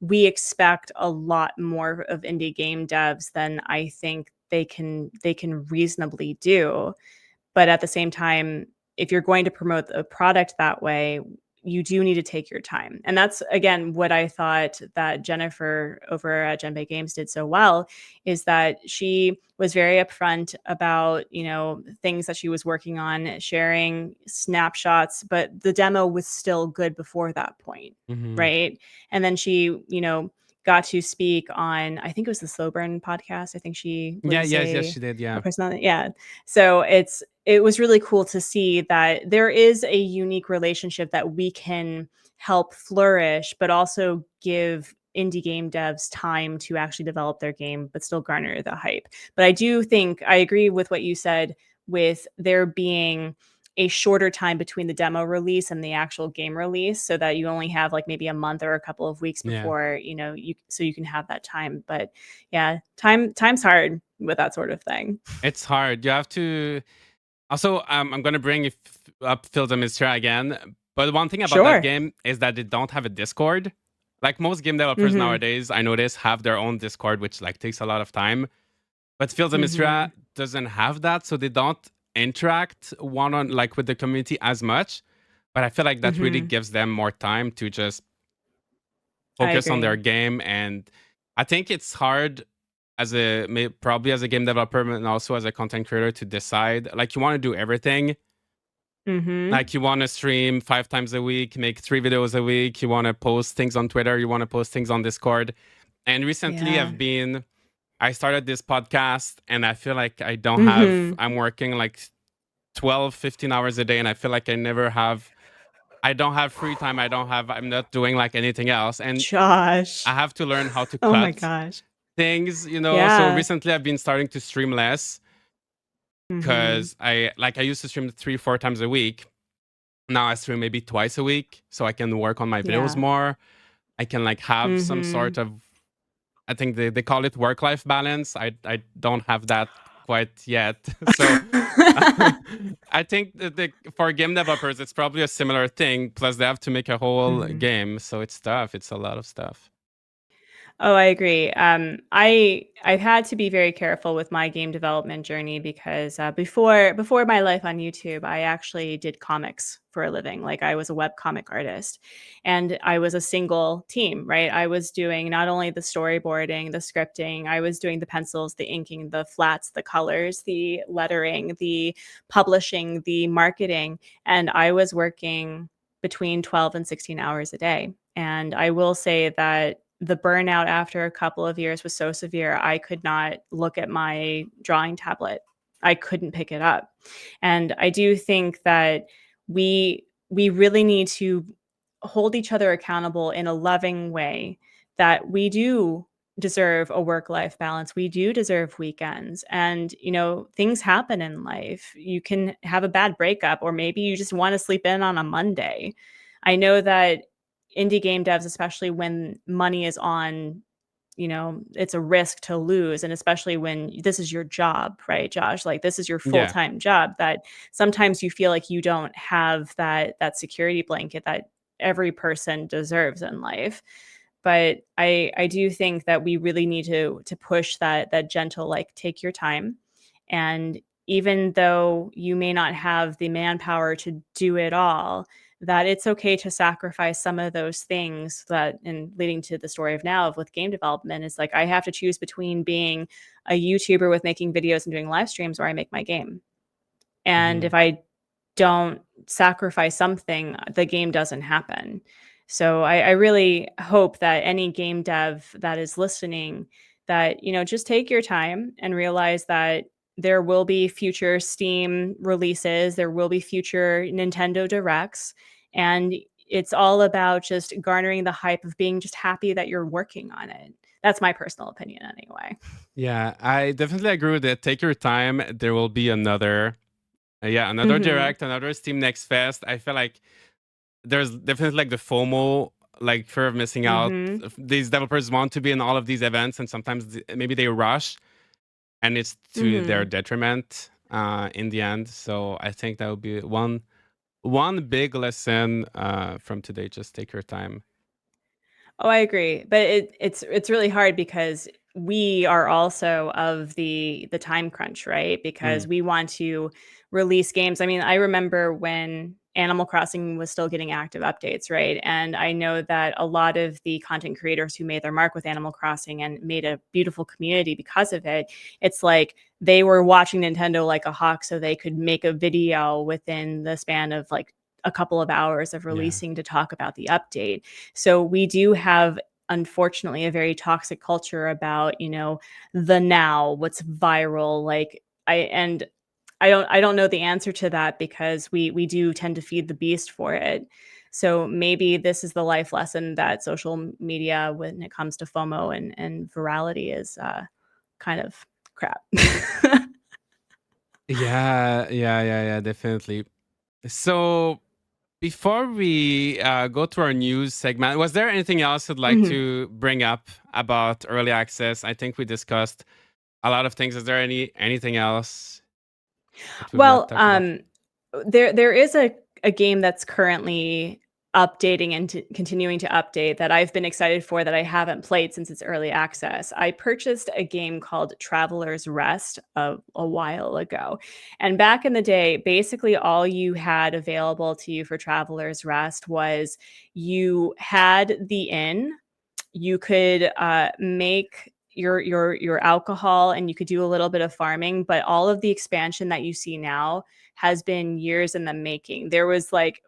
we expect a lot more of indie game devs than I think they can reasonably do. But at the same time, if you're going to promote a product that way, you do need to take your time. And that's again what I thought that Jennifer over at Genbei Games did so well, is that she was very upfront about, things that she was working on, sharing snapshots, but the demo was still good before that point.
Hmm.
Right. And then she, got to speak on, I think it was the Slow Burn podcast. I think she
Yeah.
was
Yes. Yes.
a
She did.
a
Yeah.
person on it. Yeah. So it was really cool to see that there is a unique relationship that we can help flourish, but also give indie game devs time to actually develop their game, but still garner the hype. But I do think I agree with what you said with there being a shorter time between the demo release and the actual game release, so that you only have like maybe a month or a couple of weeks
Yeah.
before, you can have that time. But yeah, time's hard with that sort of thing.
It's hard. You have to. Also, I'm gonna bring up Phil the Mystery again. But one thing about that
Sure.
game is that they don't have a Discord. Like most game developers
Mhm.
nowadays, I notice have their own Discord, which like takes a lot of time. But Fields of Misra
Mhm.
doesn't have that, so they don't interact one on like with the community as much. But I feel like that really
Mhm.
gives them more time to just
I
focus on their
agree.
game. And I think it's hard as probably as a game developer and also as a content creator to decide like you want to do everything.
Mhm.
Like you want to stream 5 times a week, make 3 videos a week. You want to post things on Twitter. You want to post things on Discord. And recently,
Yeah.
I started this podcast, and I feel like I don't have.
Mhm.
I'm working like 12, 15 hours a day, and I feel like I don't have free time. I'm not doing like anything else, and I
Josh.
have to learn how to
Oh my
cut
gosh.
things. So
Yeah.
recently, I've been starting to stream less
Mhm.
because I used to stream 3, 4 times a week. Now I stream maybe twice a week, so I can work on my videos
Yeah.
more. I can like have some sort
Mhm.
of, I think they call it work life balance. I don't have that quite yet. So I think that for game developers, it's probably a similar thing. Plus, they have to make a whole
Mhm.
game, so it's tough. It's a lot of stuff.
Oh, I agree. I've had to be very careful with my game development journey because before my life on YouTube, I actually did comics for a living. Like I was a web comic artist, and I was a single team. Right, I was doing not only the storyboarding, the scripting, I was doing the pencils, the inking, the flats, the colors, the lettering, the publishing, the marketing, and I was working between 12 and 16 hours a day. And I will say that the burnout after a couple of years was so severe, I could not look at my drawing tablet. I couldn't pick it up. And I do think that we really need to hold each other accountable in a loving way, that we do deserve a work-life balance. We do deserve weekends. And, things happen in life. You can have a bad breakup, or maybe you just want to sleep in on a Monday. I know that indie game devs, especially when money is on, it's a risk to lose. And especially when this is your job, right, Josh? Like, this is your
Yeah.
full-time job, that sometimes you feel like you don't have that security blanket that every person deserves in life. But I do think that we really need to push that gentle, like, take your time. And even though you may not have the manpower to do it all, that it's okay to sacrifice some of those things. That, and leading to the story of now of with game development, is like, I have to choose between being a YouTuber with making videos and doing live streams, or I make my game. And
Hmm.
if I don't sacrifice something, the game doesn't happen. So I really hope that any game dev that is listening, that, just take your time and realize that there will be future Steam releases, there will be future Nintendo Directs, and it's all about just garnering the hype of being just happy that you're working on it. That's my personal opinion anyway.
Yeah, I definitely agree with it. Take your time. There will be another, another
Mhm.
direct, another Steam Next Fest. I feel like there's definitely like the FOMO, like fear of missing out.
Mhm.
These developers want to be in all of these events, and sometimes maybe they rush, and it's to their
Mhm.
detriment in the end. So I think that would be one big lesson from today. Just take your time.
Oh, I agree, but it's really hard because we are also of the time crunch, right? Because
Mm,
we want to release games. I mean, I remember when Animal Crossing was still getting active updates, right? And I know that a lot of the content creators who made their mark with Animal Crossing and made a beautiful community because of it, it's like they were watching Nintendo like a hawk so they could make a video within the span of like a couple of hours of
yeah.
releasing to talk about the update. So we do have, unfortunately, a very toxic culture about, the now, what's viral. Like, I don't know the answer to that, because we do tend to feed the beast for it. So maybe this is the life lesson that social media, when it comes to FOMO and virality, is kind of crap.
Yeah, definitely. So before we go to our news segment, was there anything else you'd like
Mhm.
to bring up about early access? I think we discussed a lot of things. Is there anything else that we've not
Well,
talked about?
there is a game that's currently updating and continuing to update, that I've been excited for, that I haven't played since its early access. I purchased a game called Traveler's Rest a while ago. And back in the day, basically all you had available to you for Traveler's Rest was, you had the inn, you could make your alcohol, and you could do a little bit of farming. But all of the expansion that you see now has been years in the making. There was like,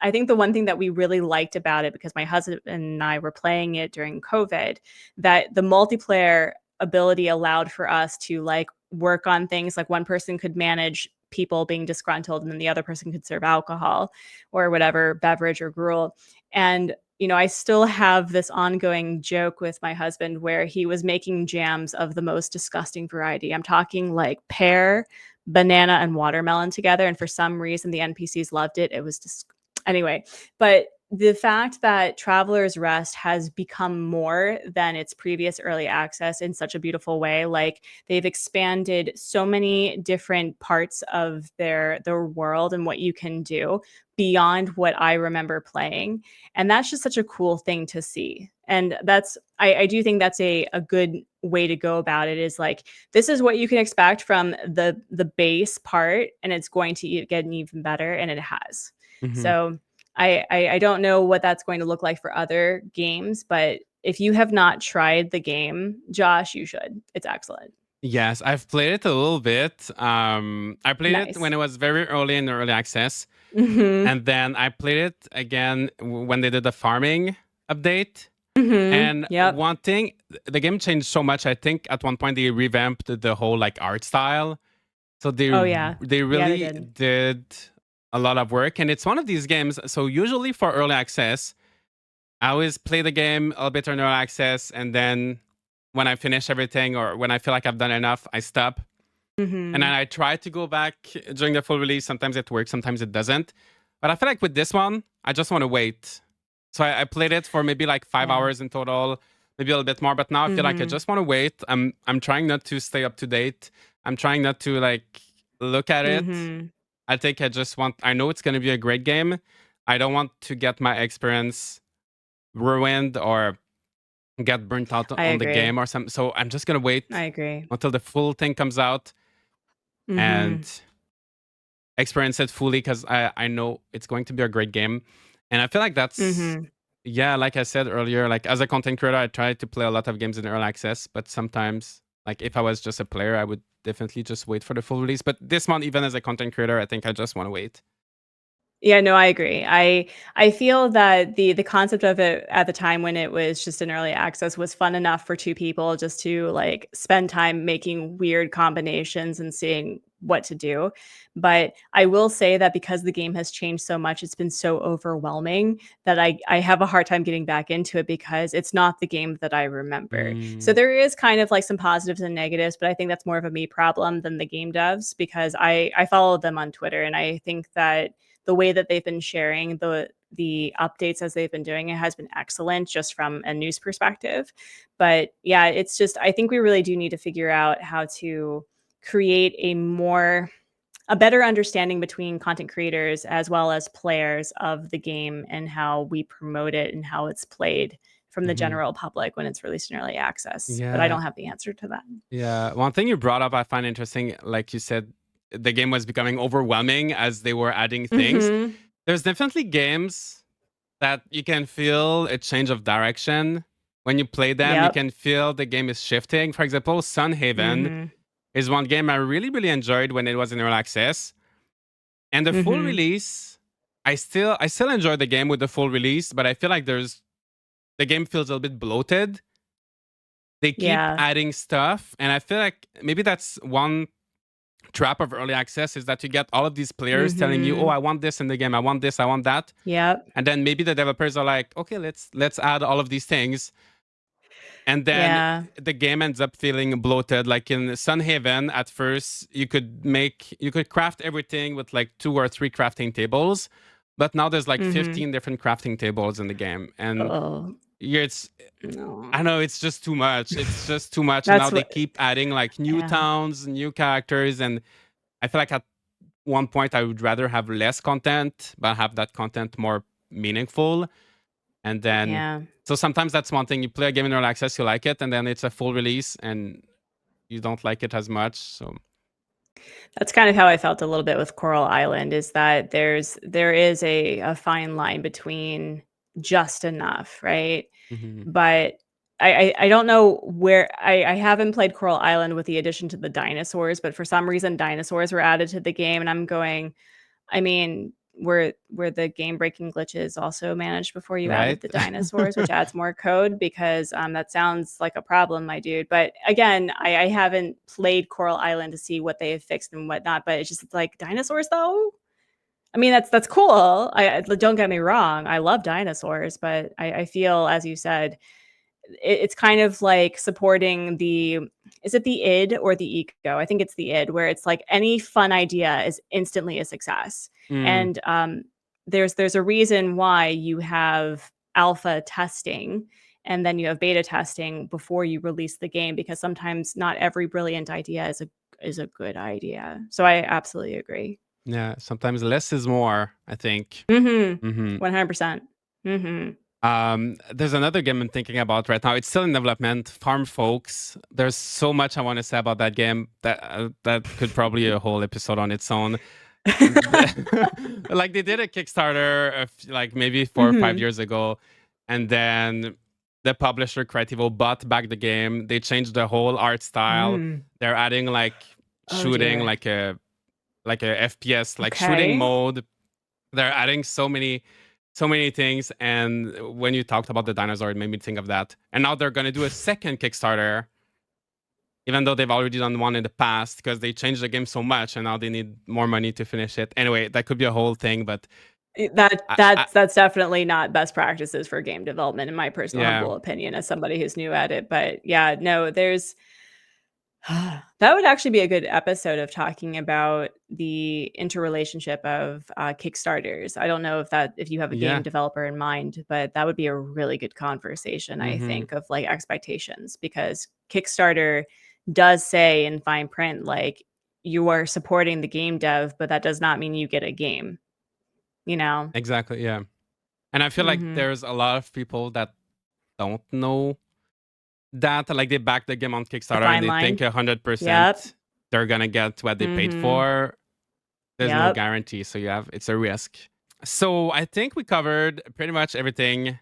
I think the one thing that we really liked about it, because my husband and I were playing it during COVID, that the multiplayer ability allowed for us to like work on things. Like, one person could manage people being disgruntled, and then the other person could serve alcohol or whatever beverage or gruel. And I still have this ongoing joke with my husband where he was making jams of the most disgusting variety. I'm talking like pear, banana, and watermelon together. And for some reason, the NPCs loved it. It was just, anyway. But the fact that Traveler's Rest has become more than its previous early access in such a beautiful way, like, they've expanded so many different parts of their world and what you can do beyond what I remember playing. And that's just such a cool thing to see. And I do think that's a good way to go about it, is like, this is what you can expect from the base part, and it's going to get even better, and it has.
Hmm.
So I don't know what that's going to look like for other games, but if you have not tried the game, Josh, you should. It's excellent.
Yes, I've played it a little bit. I played it when
Nice.
it was very early in the early access,
Mhm.
and then I played it again when they did the farming update.
Mhm.
And
Yep.
one thing, the game changed so much. I think at one point they revamped the whole like art style. So
Oh yeah.
they
Yeah, they
really
did.
did a lot of work, and it's one of these games. So usually for early access, I always play the game a little bit on early access, and then when I finish everything or when I feel like I've done enough, I stop. And then I try to go back during the full release. Sometimes it works, sometimes it doesn't. But I feel like with this one, I just want to wait. So I played it for maybe like 5 hours in total, maybe a little bit more. But now I feel like I just want to wait. I'm trying not to stay up to date. I'm trying not to like look at it. I think I just want. I know it's going to be a great game. I don't want to get my experience ruined or get burnt out
I
on the
agree.
game or something. So I'm just gonna wait
I agree.
until the full thing comes out and experience it fully because I know it's going to be a great game. And I feel like that's yeah, like I said earlier, like as a content creator, I try to play a lot of games in early access, but sometimes like if I was just a player, I would definitely just wait for the full release. But this one, even as a content creator, I think I just want to wait.
Yeah, no, I agree. I feel that the concept of it at the time when it was just in early access was fun enough for two people just to like spend time making weird combinations and seeing what to do. But I will say that because the game has changed so much, it's been so overwhelming that I have a hard time getting back into it because it's not the game that I remember. So
Mm,
there is kind of like some positives and negatives, but I think that's more of a me problem than the game devs because I follow them on Twitter and I think that the way that they've been sharing the updates as they've been doing it has been excellent just from a news perspective. But yeah, it's just I think we really do need to figure out how to create a better understanding between content creators as well as players of the game and how we promote it and how it's played from the
mhm.
general public when it's released in early access. But I
Yeah,
don't have the answer to that.
yeah. One thing you brought up, I find interesting. Like you said, the game was becoming overwhelming as they were adding things.
Mhm.
There's definitely games that you can feel a change of direction when you play them. You
Yep.
can feel the game is shifting. For example, Sunhaven
Mhm.
is one game I really, really enjoyed when it was in early access. And the full
Mhm.
release, I still enjoy the game with the full release, but I feel like the game feels a little bit bloated. They keep
Yeah.
adding stuff, and I feel like maybe that's one trap of early access is that you get all of these players telling you, "Oh,
Mhm.
I want this in the game. I want this. I want that."
Yep.
And then maybe the developers are like, "Okay, let's add all of these things." And then
Yeah.
the game ends up feeling bloated. Like in Sunhaven, at first you could craft everything with like 2 or 3 crafting tables, but now there's like
Mhm.
15 different crafting tables in the game, and
Oh,
it's I
no.
know it's just too much. It's just too much, and now
That's
they
what
keep adding like new
yeah.
towns, new characters, and I feel like at one point I would rather have less content, but have that content more meaningful. And then,
Yeah.
so sometimes that's one thing. You play a game in early access, you like it, and then it's a full release, and you don't like it as much. So,
That's kind of how I felt a little bit with Coral Island is that there is a fine line between just enough, right?
mhm.
But I don't know where I haven't played Coral Island with the addition to the dinosaurs, but for some reason dinosaurs were added to the game and I'm going, I mean, were the game breaking glitches also managed before you added
Right?
the dinosaurs, which adds more code? Because that sounds like a problem, my dude. But again, I haven't played Coral Island to see what they have fixed and whatnot. But it's just it's like dinosaurs, though. I mean, that's cool. Don't get me wrong. I love dinosaurs, but I feel, as you said, it's kind of like supporting the is it the id or the ego? I think it's the id where it's like any fun idea is instantly a success.
Mm,
And there's a reason why you have alpha testing and then you have beta testing before you release the game because sometimes not every brilliant idea is a good idea. So I absolutely agree.
yeah, sometimes less is more, I think.
Mhm.
Hmm
100%. Mhm.
There's another game I'm thinking about right now. It's still in development, Farm Folks. There's so much I want to say about that game that could probably be a whole episode on its own. Like they did a Kickstarter of like maybe 4 or 5
Mhm.
years ago, and then the publisher Creativo bought back the game. They changed the whole art style.
Mm.
They're adding like
Oh
shooting,
dear.
like a FPS, like shooting
Okay.
mode. They're adding so many things. And when you talked about the dinosaur, it made me think of that. And now they're gonna do a second Kickstarter, even though they've already done one in the past because they changed the game so much and now they need more money to finish it. Anyway, that could be a whole thing, but I,
That's definitely not best practices for game development, in my personal
yeah,
humble opinion, as somebody who's new at it. But yeah, no, there's that would actually be a good episode of talking about the interrelationship of Kickstarters. I don't know if you have a game
yeah.
developer in mind, but that would be a really good conversation, I
Mm-hmm.
think, of like expectations, because Kickstarter does say in fine print, like, you are supporting the game dev, but that does not mean you get a game, you know?
Exactly. Yeah. And I feel like
Mm-hmm.
there's a lot of people that don't know that, like they back the game on
The
Kickstarter and
fine
they think
line.
100%
Yep.
they're gonna get what they paid
Mm-hmm.
for. There's no
Yep.
guarantee, so it's a risk. So I think we covered pretty much everything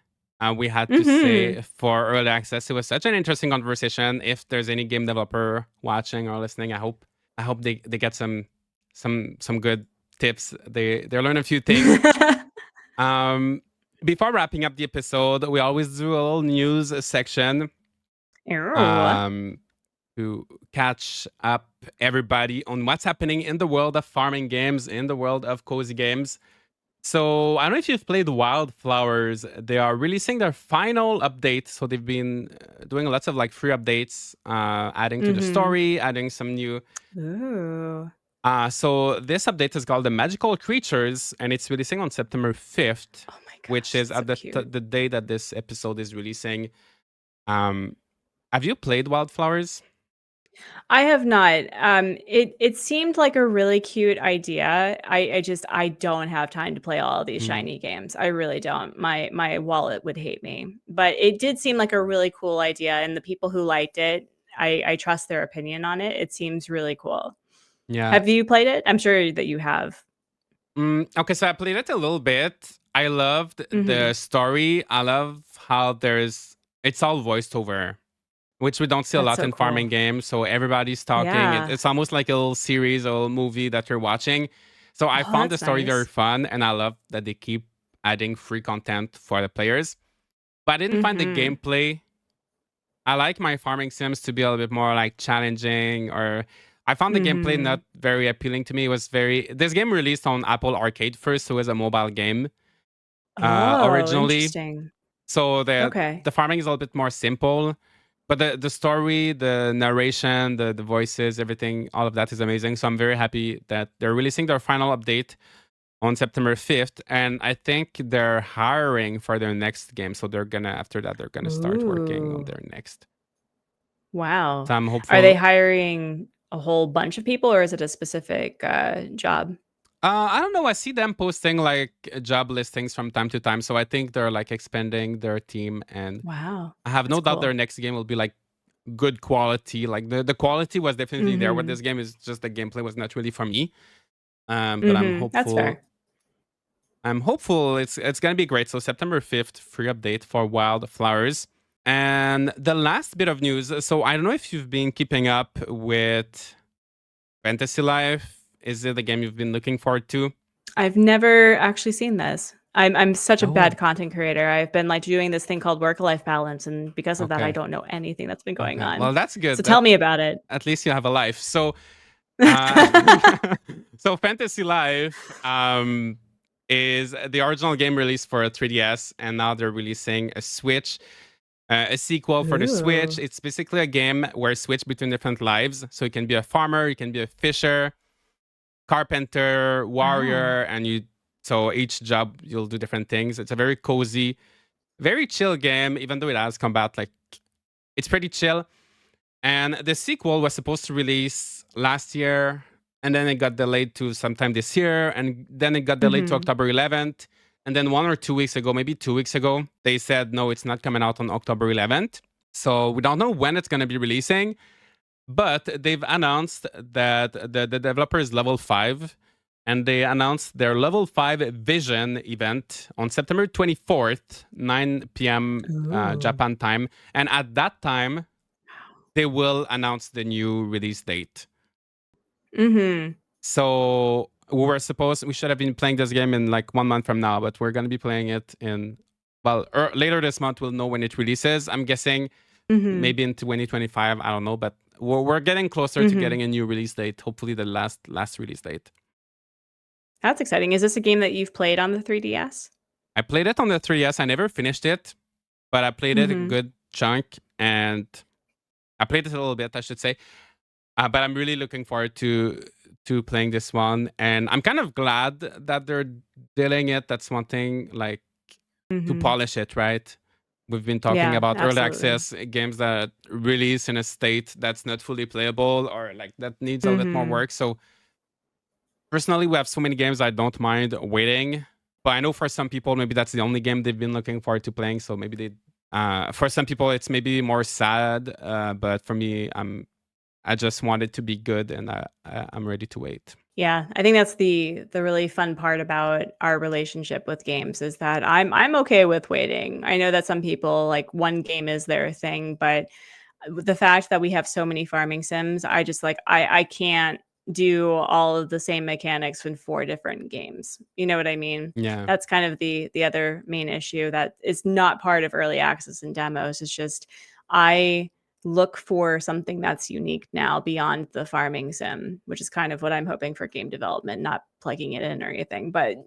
we had to
Mm-hmm.
say for early access. It was such an interesting conversation. If there's any game developer watching or listening, I hope they get some good tips. They learn a few things. Um, Before wrapping up the episode, we always do a little news section
Ew.
um, to catch up everybody on what's happening in the world of farming games, in the world of cozy games. So I don't know if you've played Wildflowers. They are releasing their final update. So they've been doing lots of like free updates, adding to the
Mm-hmm.
story, adding some new.
Ooh.
So this update is called the Magical Creatures, and it's releasing on September 5th,
Oh my
which
gosh,
is
that's so
at
cute.
the day that this episode is releasing. Um, have you played Wildflowers?
I have not. It seemed like a really cute idea. I don't have time to play all of these
Mm,
shiny games. I really don't. My wallet would hate me. But it did seem like a really cool idea, and the people who liked it, I trust their opinion on it. It seems really cool.
yeah.
Have you played it? I'm sure that you have.
Okay, so I played it a little bit. I loved the
Mhm.
story. I love how it's all voiced over, which we don't see a
That's
lot
so
in farming
cool.
games. So everybody's talking.
Yeah.
It's almost like a little series, a little movie that you're watching. So I
Oh,
found the
that's
story very
nice.
fun, and I love that they keep adding free content for the players. But I didn't find the
Mhm.
gameplay. I like my farming sims to be a little bit more like challenging, or I found the gameplay not
Mhm.
very appealing to me. It was very this game released on Apple Arcade first, so it was a mobile game
Oh,
originally.
interesting.
So
Okay.
the farming is a little bit more simple, but the story, the narration, the voices, everything, all of that is amazing. So I'm very happy that they're releasing their final update on September 5th, and I think they're hiring for their next game. So they're gonna after that they're gonna start working on
Ooh.
their next.
Wow.
So I'm
Are they
hopeful.
hiring a whole bunch of people, or is it a specific, job?
I don't know. I see them posting like job listings from time to time, so I think they're like expanding their team, and
Wow,
I have
that's
no doubt their
cool.
next game will be like good quality. Like the quality was definitely there. What
Mhm.
this game is just the gameplay was not really for me. But I'm
Mhm. That's
hopeful.
fair.
I'm hopeful it's gonna be great. So September 5th, free update for Wildflowers. And the last bit of news. So I don't know if you've been keeping up with Fantasy Life. Is it the game you've been looking forward to?
I've never actually seen this. I'm such a
Oh,
bad content creator. I've been, like, doing this thing called work-life balance, and because of that, I
okay.
don't know anything that's been going
Okay.
on.
Well, that's
So
good.
tell
That
me about it.
at least you have a life. So Uh, so Fantasy Life is the original game released for a 3DS, and now they're releasing a Switch, a sequel for the Switch.
Ooh.
It's basically a game where you switch between different lives. So you can be a farmer, you can be a fisher, carpenter,
Wow.
warrior, and you. So each job you'll do different things. It's a very cozy, very chill game, even though it has combat. Like it's pretty chill. And the sequel was supposed to release last year, and then it got delayed to sometime this year, and then it got delayed to
Mhm.
October 11th. And then 1 or 2 weeks ago, maybe 2 weeks ago, they said no, it's not coming out on October 11th. So we don't know when it's going to be releasing, but they've announced that the developer is level 5, and they announced their level 5 vision event on September 24th, 9 p.m.
Ooh.
Japan time. And at that time, they will announce the new release date.
Mhm.
So we should have been playing this game in like 1 month from now, but we're going to be playing it in, well, later this month. We'll know when it releases. I'm guessing
Mhm.
maybe in 2025. I don't know, but we're getting closer to
Mhm.
getting a new release date. Hopefully, the last release date.
That's exciting. Is this a game that you've played on the 3DS?
I played it on the 3DS. I never finished it, but I played it a good chunk, and I played it a little bit, I should say. But I'm really looking forward to playing this one, and I'm kind of glad that they're dealing it. That's one thing, like to polish it, right? We've been talking
Yeah,
about early
absolutely.
access games that release in a state that's not fully playable or like that needs a little bit more work. So personally, we have so many games I don't mind waiting. But I know for some people, maybe that's the only game they've been looking forward to playing. So maybe for some people, it's maybe more sad. But for me, I just want it to be good, and I'm ready to wait.
Yeah, I think that's the really fun part about our relationship with games is that I'm okay with waiting. I know that some people like one game is their thing, but the fact that we have so many farming sims, I just like I can't do all of the same mechanics in 4 different games. You know what I mean?
Yeah.
That's kind of the other main issue that is not part of early access and demos. It's just I look for something that's unique now beyond the farming sim, which is kind of what I'm hoping for game development, not plugging it in or anything. But,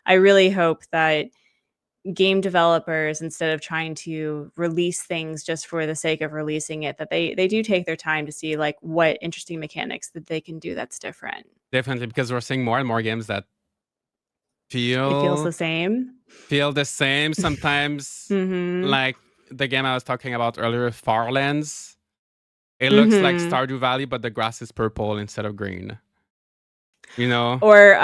I really hope that game developers, instead of trying to release things just for the sake of releasing it, that they do take their time to see like what interesting mechanics that they can do that's different.
Definitely, because we're seeing more and more games that
It feels the
feel
same.
the same sometimes. Like the game I was talking about earlier, Farlands. It looks like Stardew Valley, but the grass is purple instead of green. You know?
Or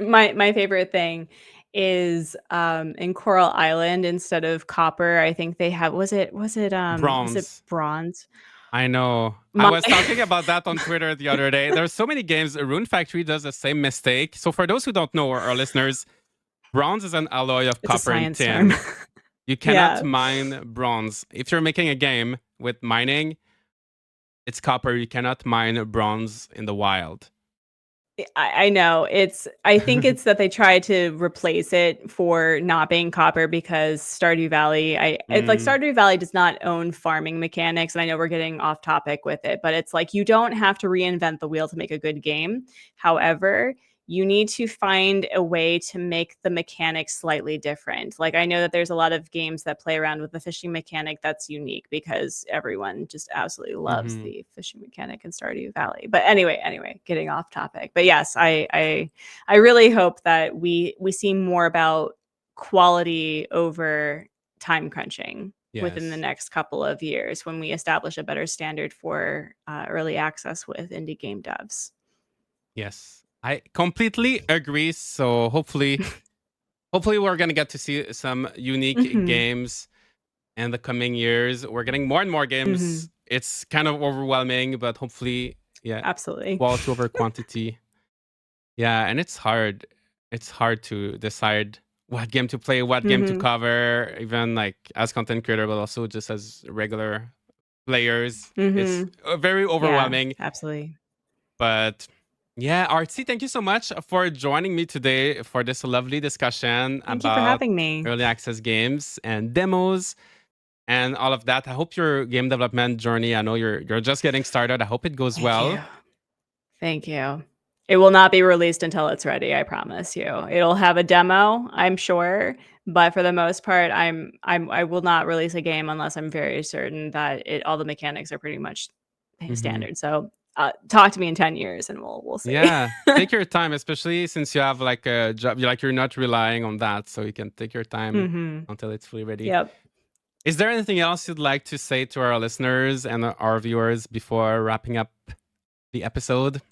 my favorite thing is in Coral Island, instead of copper, I think they have was it
Bronze.
bronze?
I know. I was talking about that on Twitter the other day. There's so many games. Rune Factory does the same mistake. So for those who don't know, or our listeners, bronze is an alloy of
It's a
copper and
science term.
tin. You cannot mine bronze. If you're making a game with mining, it's copper. You cannot mine bronze in the wild.
I know. I think it's that they try to replace it for not being copper because Stardew Valley, it's like Stardew Valley does not own farming mechanics. And I know we're getting off topic with it, but it's like you don't have to reinvent the wheel to make a good game. However, you need to find a way to make the mechanics slightly different. Like I know that there's a lot of games that play around with the fishing mechanic that's unique because everyone just absolutely loves the fishing mechanic in Stardew Valley. But anyway, getting off topic. But yes, I really hope that we see more about quality over time crunching within the next couple of years when we establish a better standard for early access with indie game devs.
Yes. I completely agree. So hopefully we're gonna get to see some unique games in the coming years. We're getting more and more games. It's kind of overwhelming, but hopefully, yeah,
absolutely,
quality over quantity. Yeah, and it's hard. It's hard to decide what game to play, what game to cover, even like as content creator, but also just as regular players. It's very overwhelming.
Yeah, absolutely.
But yeah, Artsy, thank you so much for joining me today for this lovely discussion
Thank you for
about
having me.
early access games and demos and all of that. I hope your game development journey, I know you're just getting started. I hope it goes well.
Thank you. It will not be released until it's ready, I promise you. It'll have a demo, I'm sure, but for the most part, I will not release a game unless I'm very certain that all the mechanics are pretty much standard. So talk to me in 10 years and we'll see.
Yeah, take your time, especially since you have like a job, you're not relying on that, so you can take your time until it's fully ready.
Yep.
Is there anything else you'd like to say to our listeners and our viewers before wrapping up the episode?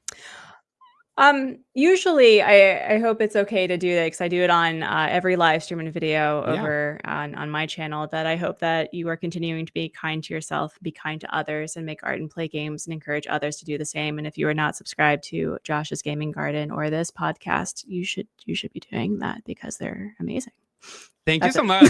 Usually I hope it's okay to do that because I do it on every live stream and video over on my channel, that I hope that you are continuing to be kind to yourself, be kind to others, and make art and play games and encourage others to do the same. And if you are not subscribed to Josh's Gaming Garden or this podcast, you should be doing that because they're amazing.
Thank you so much.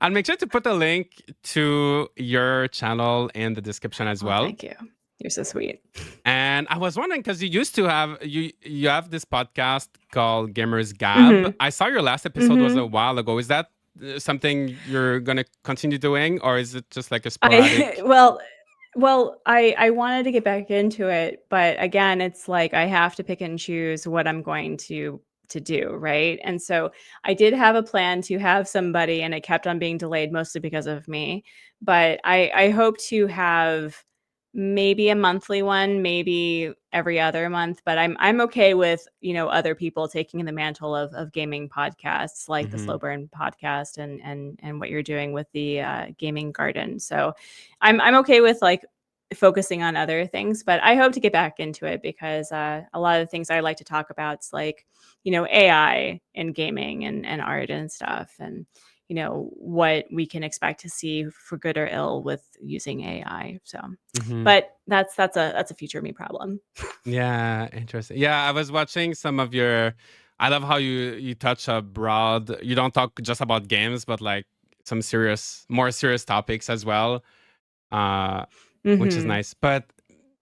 I'll make sure to put a link to your channel in the description as well.
Thank you. You're so sweet.
And I was wondering, because you used to have you have this podcast called Gamers Gab. I saw your last episode was a while ago. Is that something you're gonna continue doing, or is it just like a sporadic?
Well, I wanted to get back into it, but again, it's like I have to pick and choose what I'm going to do, right? And so I did have a plan to have somebody, and it kept on being delayed mostly because of me. But I hope to have maybe a monthly one, maybe every other month. But I'm okay with, other people taking the mantle of gaming podcasts like the
Hmm.
Slow Burn podcast and what you're doing with the gaming garden. So I'm okay with like focusing on other things, but I hope to get back into it because a lot of the things I like to talk about is like, AI in gaming and art and stuff, and what we can expect to see for good or ill with using AI. So,
Hmm.
but that's a future me problem.
Yeah, interesting. Yeah, I was watching some of your. I love how you touch a broad. You don't talk just about games, but like some more serious topics as well, uh, which is
Hmm.
nice. But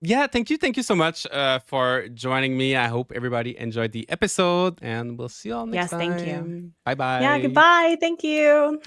yeah, thank you so much for joining me. I hope everybody enjoyed the episode, and we'll see you all next
Yes, thank you.
time. Bye
Yeah,
bye.
goodbye. Thank you.